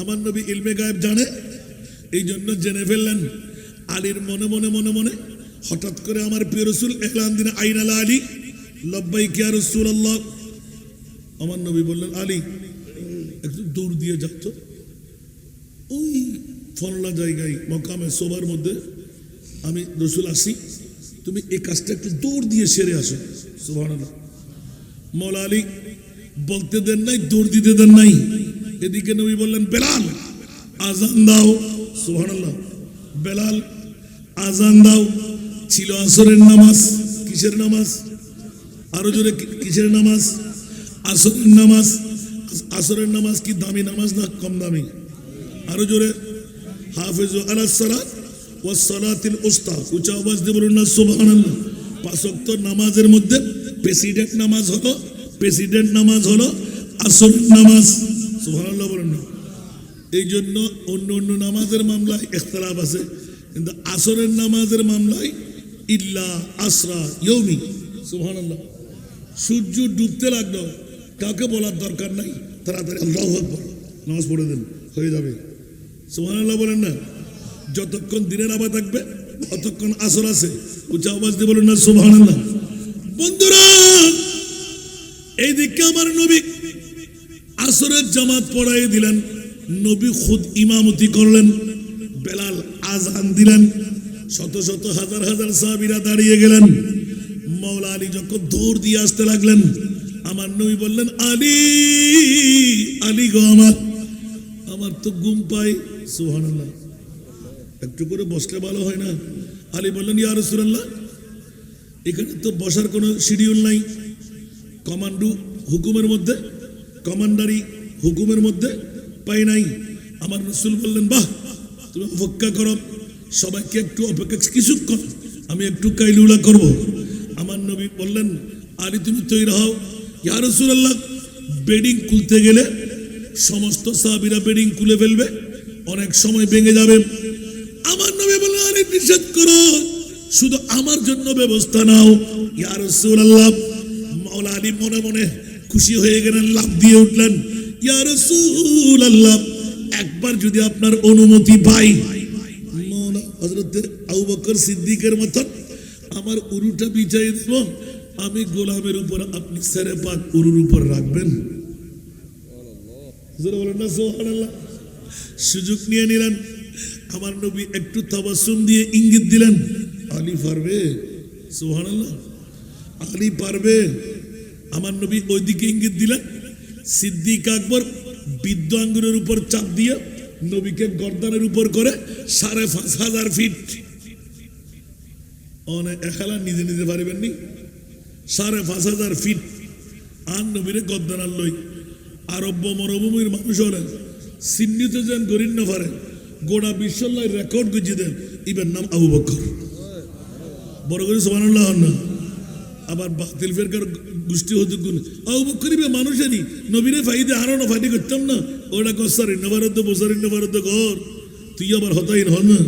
আমার নবী ইলমে গায়েব জানে, এই জন্য জেনে ফেললেন। আলীর মনে মনে মনে মনে হঠাৎ করে আমার প্রিয় রাসূল এলান দিন, আইন আলা আলী, লব্বাইক ইয়া রাসূলুল্লাহ। আমার নবী বললেন, আলী একটু দৌড় দিয়ে যাচ্ছ ওই ফলনা জায়গায় মকামে সোবার মধ্যে, আমি রাসূল আসি, তুমি এই কাজটা একটু দৌড় দিয়ে সেরে আসো। সুবহানাল্লাহ। মওলা আলী বলতে দেন নাই, দৌড় দিতে দেন নাই। এদিকে নবী বললেন, বেলাল আজান দাও। সুবহানাল্লাহ। বেলাল আজান দাও। ছিল আসরের নামাজ। কিসের নামাজ? আরো জোরে, কিসের নামাজ? আসরের নামাজ। আসরের নামাজ কি দামি নামাজ না কম দামি? আরো জোরে, হাফিজু আলাস সালাত ওয়াস সালাতিল উস্তা। উচ্চ আওয়াজ দিয়ে বলুন না সুবহানাল্লাহ। পাঁচ ওয়াক্ত নামাজের মধ্যে প্রেসিডেন্ট নামাজ হলো আসরের নামাজ। সুবহানাল্লাহ বলুন না। এই জন্য অন্য অন্য নামাজের মামলায় ইখতিলাফ আছে, কিন্তু আসরের নামাজের মামলায় ইল্লা আসরা ইয়ৌমি। সুবহানাল্লাহ। সূর্য ডুবতে লাগলো, কাউকে বলার দরকার নাই, তাড়াতাড়ি আল্লাহু আকবার নামাজ পড়ে দেন, হয়ে যাবে। সুবহানাল্লাহ বলেন না। যতক্ষণ দিনের আভা থাকবে ততক্ষণ আসর আছে। উচ্চ আওয়াজ দিয়ে বলেন না সুবহানাল্লাহ। বন্ধুরা, এইদিকে আমার নবী আসরের জামাত পড়াই দিলেন, নবী খুদ ইমামতি করলেন, বেলাল আজান দিলেন, শত শত হাজার হাজার সাহাবীরা দাঁড়িয়ে গেলেন। মাওলা আলী যখন দৌড় দিয়ে আসতে লাগলেন, আমার নবী বললেন, আলী আলী গো, আমার তো ঘুম পাই। সুবহানাল্লাহ। একটু করে বসলে ভালো হয় না? আলী বললেন, ইয়া রাসূলুল্লাহ, এখানে তো বসার কোনো শিডিউল নাই, কমান্ডো হুকুমের মধ্যে, কমান্ডারি হুকুমের মধ্যে পাই নাই। আমার রাসূল বললেন, বাহ, তুমি অপেক্ষা করো, সবাইকে একটু অপেক্ষা কিছুক্ষণ, আমি একটু কাইলুলা করব। আমার নবী বললেন, আলী তুমি তৈরি হও। ইয়া রাসূলুল্লাহ, বেডিং খুলতে গেলে সমস্ত সাহাবীরা বেডিং খুলে ফেলবে, অনেক সময় ভেঙে যাবে। আমার নবী বললেন, আলী নিষেধ করো, শুধু আমার জন্য ব্যবস্থা নাও। ইয়া রাসূলুল্লাহ, মাওলা আলী মনে মনে খুশি হয়ে গেলেন, লাফ দিয়ে উঠলেন, ইয়া রাসূলুল্লাহ, একবার যদি আপনার অনুমতি পাই, মাওলা হযরত আবু বকর সিদ্দিকের মতন আমার উরুটা বিছাই দেব, আমি গোলামের উপর, আপনি সেরে পাক উরুর উপর রাখবেন। বলেন না সুবহানাল্লাহ। সুযোগ নিয়ে নিলেন। আমার নবী একটু তাবাসসুম দিয়ে ইঙ্গিত দিলেন, আলী পারবে। সুবহানাল্লাহ, আলী পারবে। আমার নবী ওইদিকে ইঙ্গিত দিলেন। সিদ্দিক আকবর বৃদ্ধ আঙ্গুরের উপর চাপ দিয়ে নবীকে গর্দানের উপর করে ৫,৫০০ ফিট, অনেক এখালা নিজে নিজে পারিবেন নি, ৫,৫০০ ফিট আর নবীরে গর্দানার লই। আরব মরুভূমির মানুষ হলেন, সিন্নিতে যেন গরিব না পারে, গোটা বিশ্বল্লাহ রেকর্ড গুছিয়ে দেন, ইবের নাম আবু বকর। বড় করে সুবহানাল্লাহ না। আবার বাতিল ফেরকার গোষ্ঠী হতে গুণ আবু বকর ইবে মানুষেরই, নবীরে ফাইদে আরো না ফাইদে করতাম না, ওটা কসার ইন্নভারত বসার ইন্নভারত ঘর, তুই আবার হতাইন হন না।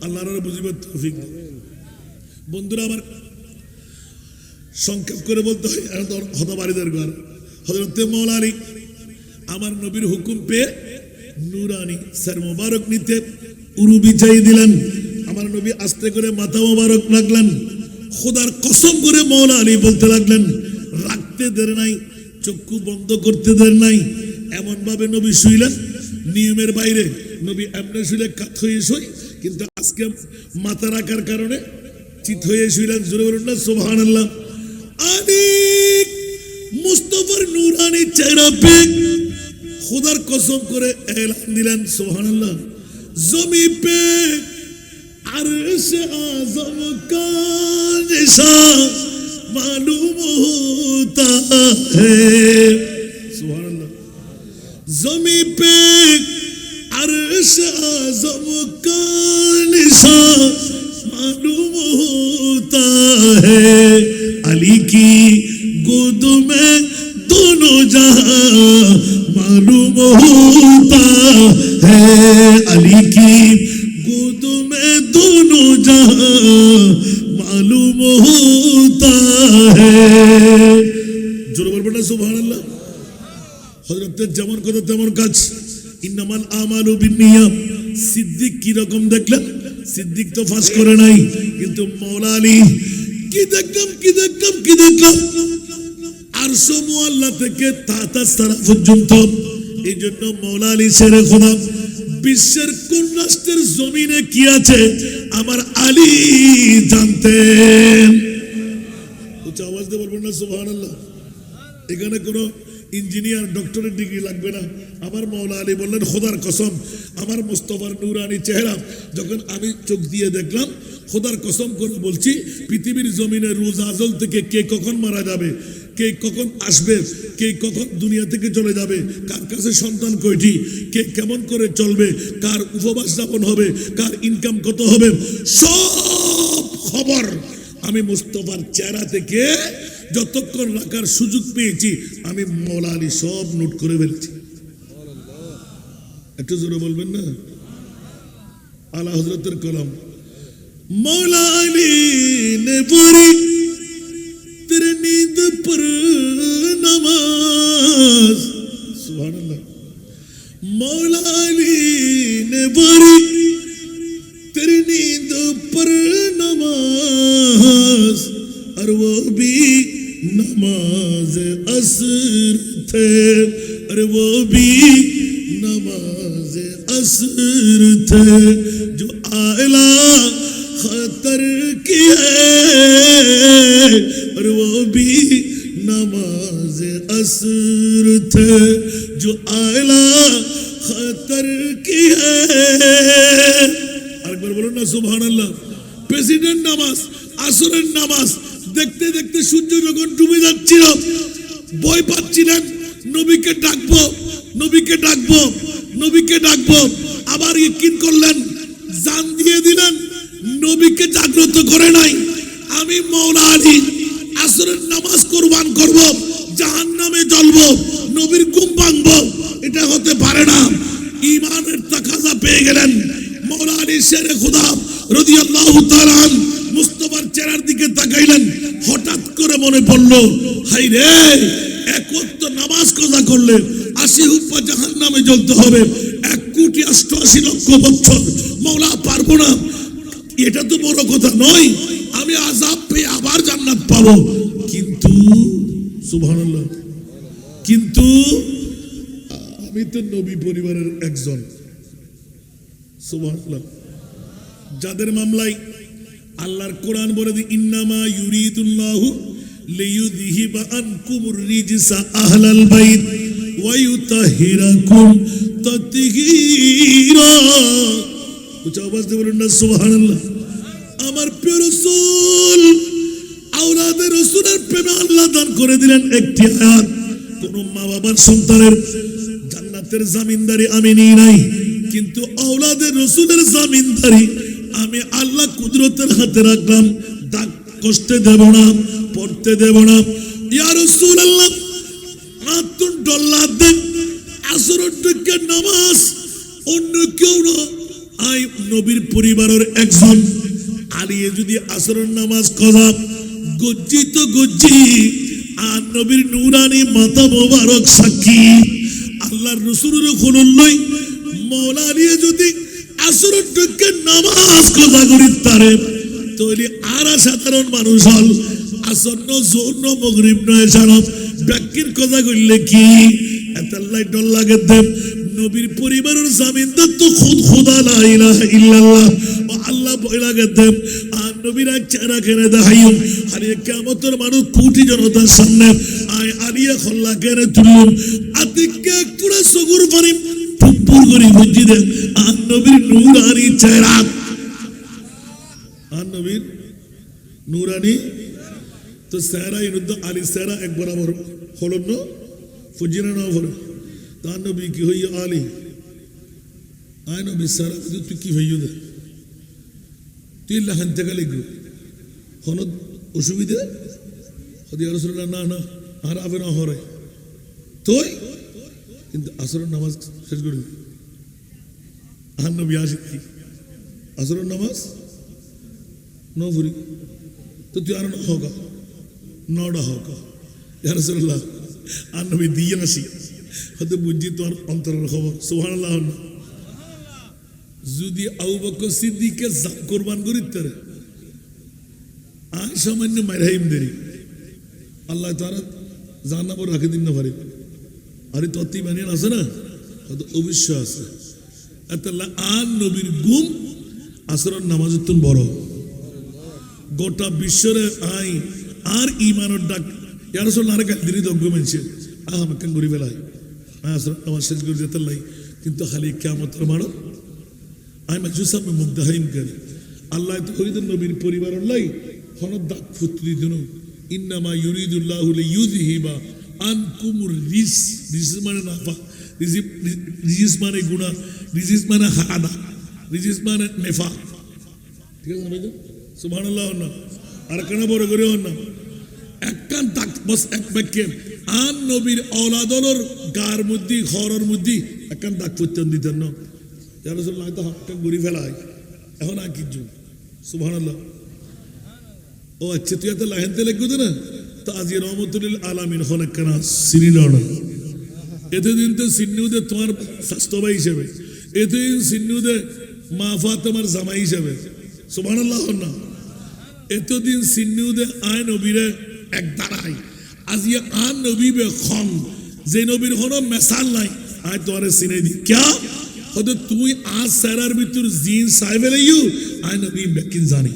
আল্লাহর বুঝিবার তৌফিক। বন্ধুরা আমার, সংক্ষেপ করে বলতে হয়, হতবাড়িদের ঘর হযরত মাওলা আলী আমার নবীর হুকুম পেয়ে নুরানি স্যার মোবারক নিতে উরু বিছাই দিলেন। আমার নবী আস্তে করে মাথা মোবারক রাখলেন। খোদার কসম করে মাওলা আলী বলতে লাগলেন, রাখতে দের নাই, চক্ষু বন্ধ করতে দের নাই। এমন ভাবে নবী শুইলেন, নিয়মের বাইরে নবী এমনি শুইলে কাত হয়ে শুই, কিন্তু আজকে মাথা রাখার কারণে চিত হয়ে শুইলেন। জোরে বলুন না সুবহানাল্লাহ। আলী মুস্তাফার নুরানি চেহারা পেয়ে খোদার কসম করে এলান দিলেন, সুবহানাল্লাহ, জমি পে अर्श आज़म का निशान मालूम होता है। सुभान अल्लाह। ज़मी पे अर्श आज़म का निशान मालूम होता है। अली की गोद में दोनों जहां मालूम होता है। अली की गोद में दोनों जहां मालूम होता है। जोर बोल बेटा सुभान अल्लाह। হযরতের যেমন কথা তেমন কাজ। ইন্নামাল আমালু বিন্নিয়াত। সিদ্দিক কি রকম দেখলেন? সিদ্দিক তো ফাঁস করে নাই, কিন্তু মাওলা আলী কি দেখলাম আরশ মুআল্লা থেকে তাতা সারা পর্যন্ত। এই জন্য মাওলা আলী শেরে খোদা, বিশ্বের কোন রাষ্ট্রের জমিনে কি আছে আমার আলী জানতেন। উচ্চ আওয়াজ দিয়ে বলবেন না সুবহানাল্লাহ। এখানে কোনো ইঞ্জিনিয়ার ডক্টরের ডিগ্রি লাগবে না। আমার মাওলা আলী বললেন, খোদার কসম, আমার মুস্তাফার নুরানি চেহারা যখন আমি চোখ দিয়ে দেখলাম, খোদার কসম করে বলছি, পৃথিবীর জমিনে রোজ আজল থেকে কে কখন মারা যাবে, কে কখন আসবে, কে কখন দুনিয়া থেকে চলে যাবে, কার কাছে সন্তান কয়টি, কে কেমন করে চলবে, কার উপবাস যাপন হবে, কার ইনকাম কত হবে, সব খবর আমি মুস্তাফার চেহারা থেকে যতক্ষণ রাখার সুযোগ পেয়েছি আমি মাওলা আলী সব নোট করে ফেলছি। একটু জোরে বলবেন না। আলা হযরতের কলম। मौला अली ने पढ़ी तेरे नींद पर नमाज। सुभान अल्लाह। मौला अली ने पढ़ी तेरी नींद पर नमाज, और वो भी नमाज असर थे, और वो भी नमाज असर थे, जो आला खतर की है, और वो भी नमाज असर थे, जो आला खतर की है। আরেকবার বলুন না সুবহানাল্লাহ। প্রেসিডেন্ট নামাজ, আসরের নামাজ দেখতে দেখতে সূর্য যখন ডুবে যাচ্ছিল, ভয় পাচ্ছিলেন, নবীকে ডাকবো, নবীকে ডাকবো, নবীকে ডাকবো। আবার ইয়াকিন করলেন জান দিয়ে দিলেন, নবীকে জাগ্রত করে নাই। আমি মাওলা আলী আসরের নামাজ কুরবান করব, জাহান্নামে জ্বলবো, নবীর ঘুম ভাঙবো, এটা হতে পারে না। ঈমানের তাকাজা পেয়ে গেলেন। মাওলা আলী শেরে খুদা রাদিয়াল্লাহু তাআলা মুস্তাফার চেহারার দিকে তাকাইলেন। হঠাৎ করে মনে পড়লো, হাই রে, এক ওয়াক্ত নামাজ কাজা করলে 80 হুপ্পা জাহান্নামে জ্বলতে হবে, 1,88,00,000 বছর। মাওলা পারবো না, এটা তো বড় কথা নয়, আমি আযাব পেয়ে আবার জান্নাত পাবো। কিন্তু সুবহানাল্লাহ, কিন্তু আমি তো নবী পরিবারের একজন। সুবহানাল্লাহ, যাদের মামলায় আল্লাহর কোরআন বলে দি, ইন্নামা ইউরিদুল্লাহু লিইউযহিবা আনকুমুর রিজসা আহলাল বাইত ওয়া ইউতাহিরাকুম তাতহীরা। উচ্চ আওয়াজ দিয়ে বলুন না সুবহানাল্লাহ। আমার প্রিয় রাসূল, আওলাদে রাসূলের প্রেমে আল্লাহ দান করে দিলেন একটি আয়াত। কোন মা বাবার সন্তানের জান্নাতের জামিনদারি আমি নিই নাই, কিন্তু আওলাদে রাসূলের জামিনদারি আমি আল্লাহ কুদরতের হাতে রাখলাম। দাগ কষ্টে দেব না, পড়তে দেব না। ইয়া রাসূলুল্লাহ, আতুন ডল্লা দেন আসরের দিকে নামাজ, অন্য কেউ না, আই নবীর পরিবারের একজন। আলিয়ে যদি আসরের নামাজ করা গজ্জিত গজ্জি, আর নবীর নূরানি মাথা মোবারক সাক্ষী, আল্লাহর রাসূলের খুলুল্লাই মাওলা আলিয়ে যদি আসরের দিকে নামাজ কজা করি তারে, তাহলে আর সাধারণ মানুষ হল আসন্ন জোহর মাগরিব নয় জানো ব্যাকির কজা করলে কি এতাল্লাই ডর লাগে দেব। নবীর পরিবারের জামিনদার তো খুদ খোদা লা ইলাহা ইল্লাল্লাহ, ও আল্লাহ ভয় লাগে দেব। আর নবীর চেহারা কেনে দেখাইম, আর কিয়ামতের মানুষ কোটি জনতার সামনে আয় আলিয়া খল্লা কেনে তুলুম, আদিকে পুরা সগুর পানি টুপুর করে বুঝি দেন। আর নবীর নূরানি চেহারা, আর নবীর নূরানি তো চেহারা ইনুদ্দ আলী চেহারা এক বরাবর হল না, ফুজিনা না হল। তার নবী কি হইয়া আলী, আয় নবী চেহারা তুই কি হইয়া দে, তুই লাহান থেকে লিখবি হন অসুবিধা হদি রাসূলুল্লাহ না না আর আবে না হরে তুই, কিন্তু আসরের নামাজ শেষ করে দিবি। আর নবী আসি কি আসরের নামাজ ন ফুরি তো তুই আর হোকা নটা হোকা ইয়া রাসূলুল্লাহ। আর নবী দিয়ে নাসি হয়তো বুঝছি তোমার অন্তরের খবর। সুবহানাল্লাহ। যদি আবু বকর সিদ্দিককে কোরবান করি তারে আয় সামান্য মাইরাইম দেরি আল্লাহ তারা জানা পর রাখে দিন না পারি। আরে তত্ত্ব মানিয়ে আছে না, হয়তো অবশ্যই আছে। আর নবীর গুম আসরের নামাজের তুন বড় গোটা বিশ্বরে আই আর ইমানের ডাক ইয়ার আসলে আরেক দিনই দগ্গ মানছে আমাকে গড়ি বেলায় আসরের নামাজ শেষ করে যেতে লাই, কিন্তু খালি কিয়ামতের মানো আই মাজুস আমি মুগ্ধাহিম করি। আল্লাহ তো হইদের নবীর পরিবারের লাই হনদ দাগ ফুত্রি দিন, ইন্নামা ইউরিদুল্লাহু লিইউযহিবা আনকুমুর রিজ, রিজ মানে নাফা, রিজিস মানে গুনাহ, রিজিস মানে হাদা, রিজিস মানে নেফাক। ঠিক আছে না ভাই? সুবহানাল্লাহ। না আর কেন বড় করে না একখান তাক বস এক বাক্যে আন নবীর ঔলাদর গার মধ্যে ঘরের মধ্যে একখান দাগ ফুত্তন দিতেন না। ইয়া রাসূলুল্লাহ তো হাতটা ঘুরি ফেলাই এখন আর কিছু। সুবহানাল্লাহ। ও আচ্ছা তুই এত লাহেনতে লাগবে না তো আজ রহমতুল্লিল আলামিন হন একখানা সিরিল না এতদিন তো সিন্নুদে তোমার স্বাস্থ্যবাই হিসেবে, এতদিন সিন্নুদে মা ফাতেমার জামাই হিসেবে। সুবহানাল্লাহ। না এতদিন সিন্নুদে আয় নবীরে এক দাঁড়াই, আজ ইয়ে আন নবীবে খন যে নবীর হন মেসাল নাই আয় তোমার সিনে দি ক্যা হয়তো তুই আজ সারার ভিতর জিন সাহেব ইউ আয় নবী বেকিন জানি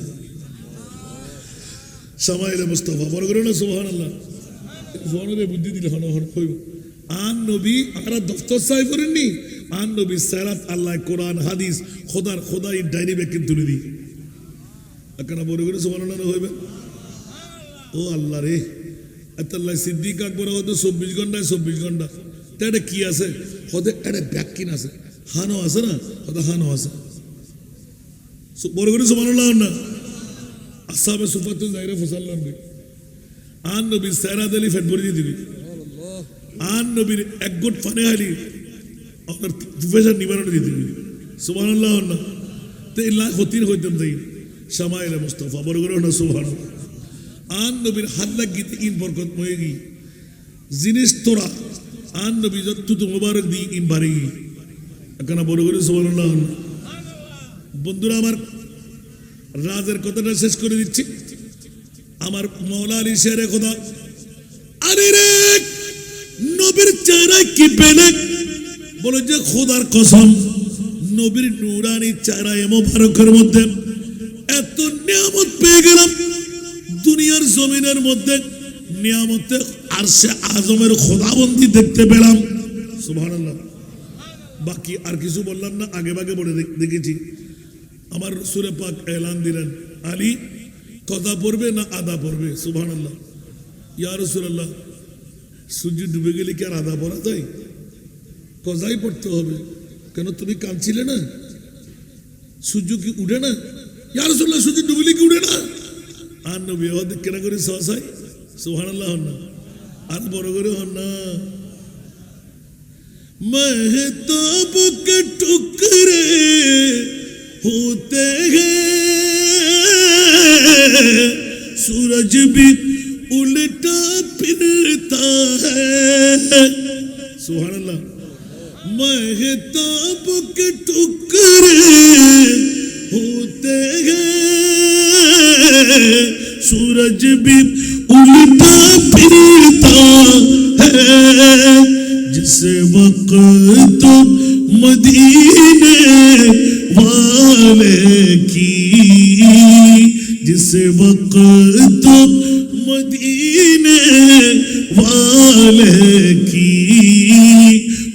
সামাইলে মুস্তাফা বড় করে না। সুবহানাল্লাহ। ফোনে বুদ্ধি দিলে হন হন হইব। আন নবী আমরা দফতর সাহেব করেননি, আন নবী সারাত আল্লাহ কোরআন হাদিস খোদার খোদাই ডাইনি বেকিন তুলে দিই একখানা বড় করে। সুবহানাল্লাহ হইবে। ও আল্লাহ রে, আল্লাহ সিদ্দিক আকবর হয়তো 24 ঘন্টায় 24 ঘন্টা তা এটা কি আছে হতে এটা ব্যাকিন আছে, হানো আছে না হয়তো হানো আছে। বড় করে সুবহানাল্লাহ না আসহাবে সুফাতুল জাইরা ফসাল্লাম আন নবী সারাদ আলী ফেট ভরে দিয়ে দিবি আন নবীর এক গোট ফানে হালি আপনার প্রফেসর নিবারণ দিয়ে দিবি সুবহানাল্লাহ না তো ইল্লা হতির হইতাম তাই শামাইল মুস্তাফা বড় করে না সুবহানাল্লাহ আন নবীর হাল্লা গীতে ইন বরকত ময়ে গি জিনিস তোরা আন নবী যত তো মুবারক দি ইন বাড়ি কেন বড় করে সুবহানাল্লাহ বন্ধুরা আমার রাজের কথাটা শেষ করে দিচ্ছি আমার মৌলা আলী শেরে খোদা আরে রে নবীর চেহারা কি পেলে বলে যে খোদার কসম নবীর নূরানি চেহারা মোবারকের মধ্যে এত নিয়ামত পেয়ে গেলাম দুনিয়ার জমিনের মধ্যে নিয়ামতে আরশে আজমের খোদাবন্দি দেখতে পেলাম সুবহানাল্লাহ বাকি আর কিছু বললাম না আগে ভাগে বলে দেখেছি আমার রাসূল পাক এলান দিলেন আলী কথা পড়বে না আদা পড়বে সুবহানাল্লাহ ইয়া রাসূলুল্লাহ সূর্য ডুবে গেলে কি আর আদা পড়া যায় কজাই পড়তে হবে কেন তুমি কাঁদছিলে না সূর্য কি উঠে না ইয়া রাসূলুল্লাহ সূর্য ডুবলে কি উঠে না আর নবী ওদের কেনা করে সহসাই সুবহানাল্লাহ হন না আর বড় করে হন না महताब के टुकड़े होते हैं सूरज भी उल्टा फिरता है सुभान अल्लाह महताब के टुकड़े होते हैं सूरज भी उल्टा फिरता है जिस वक्त मदीने वाले की जिस वक्त मदीने वाले की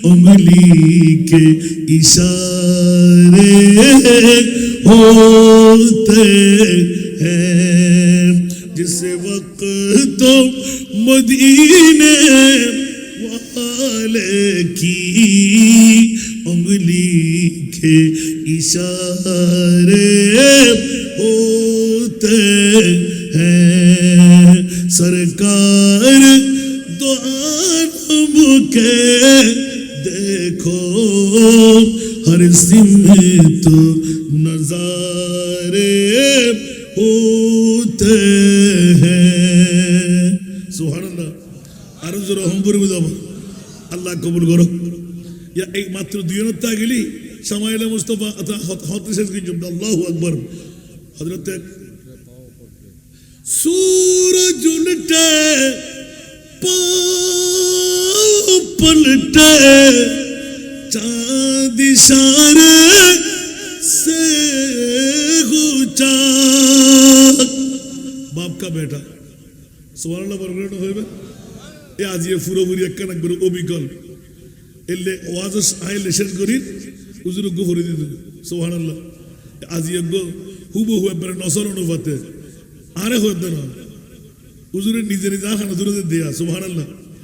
उंगली के इशारे होते हैं जिस वक्त मदीने वाले की उंगली के इशारे होते हैं सरकार दो आलम के देखो हर सिमत नजारे होते हैं सुभानाल्लाह আরো জোরে হম্বর বুঝাব আল্লাহ কবুল করো ইয়া এই মাত্র দুই নত্তা গেলি শামাইল মুস্তাফা হতে শেষ কি জব আল্লাহু আকবার হযরত सूरज उलटे पाँव पलटे चाँद इशारे से गुचा बाप का बेटा सुभान अल्लाह बरकत होइबे এ আজ এ পুরোপুরি একখানা করে অবিকল এলে ওয়াজ আইলে শেষ করি হুজুর গো ভরে দিত সুবহানাল্লাহ আজ এ গো হুবহু একবারে নসর অনুপাতে আরে হইতো না হুজুরের নিজে নিজে আখানা দূরে দেয়া সুবহানাল্লাহ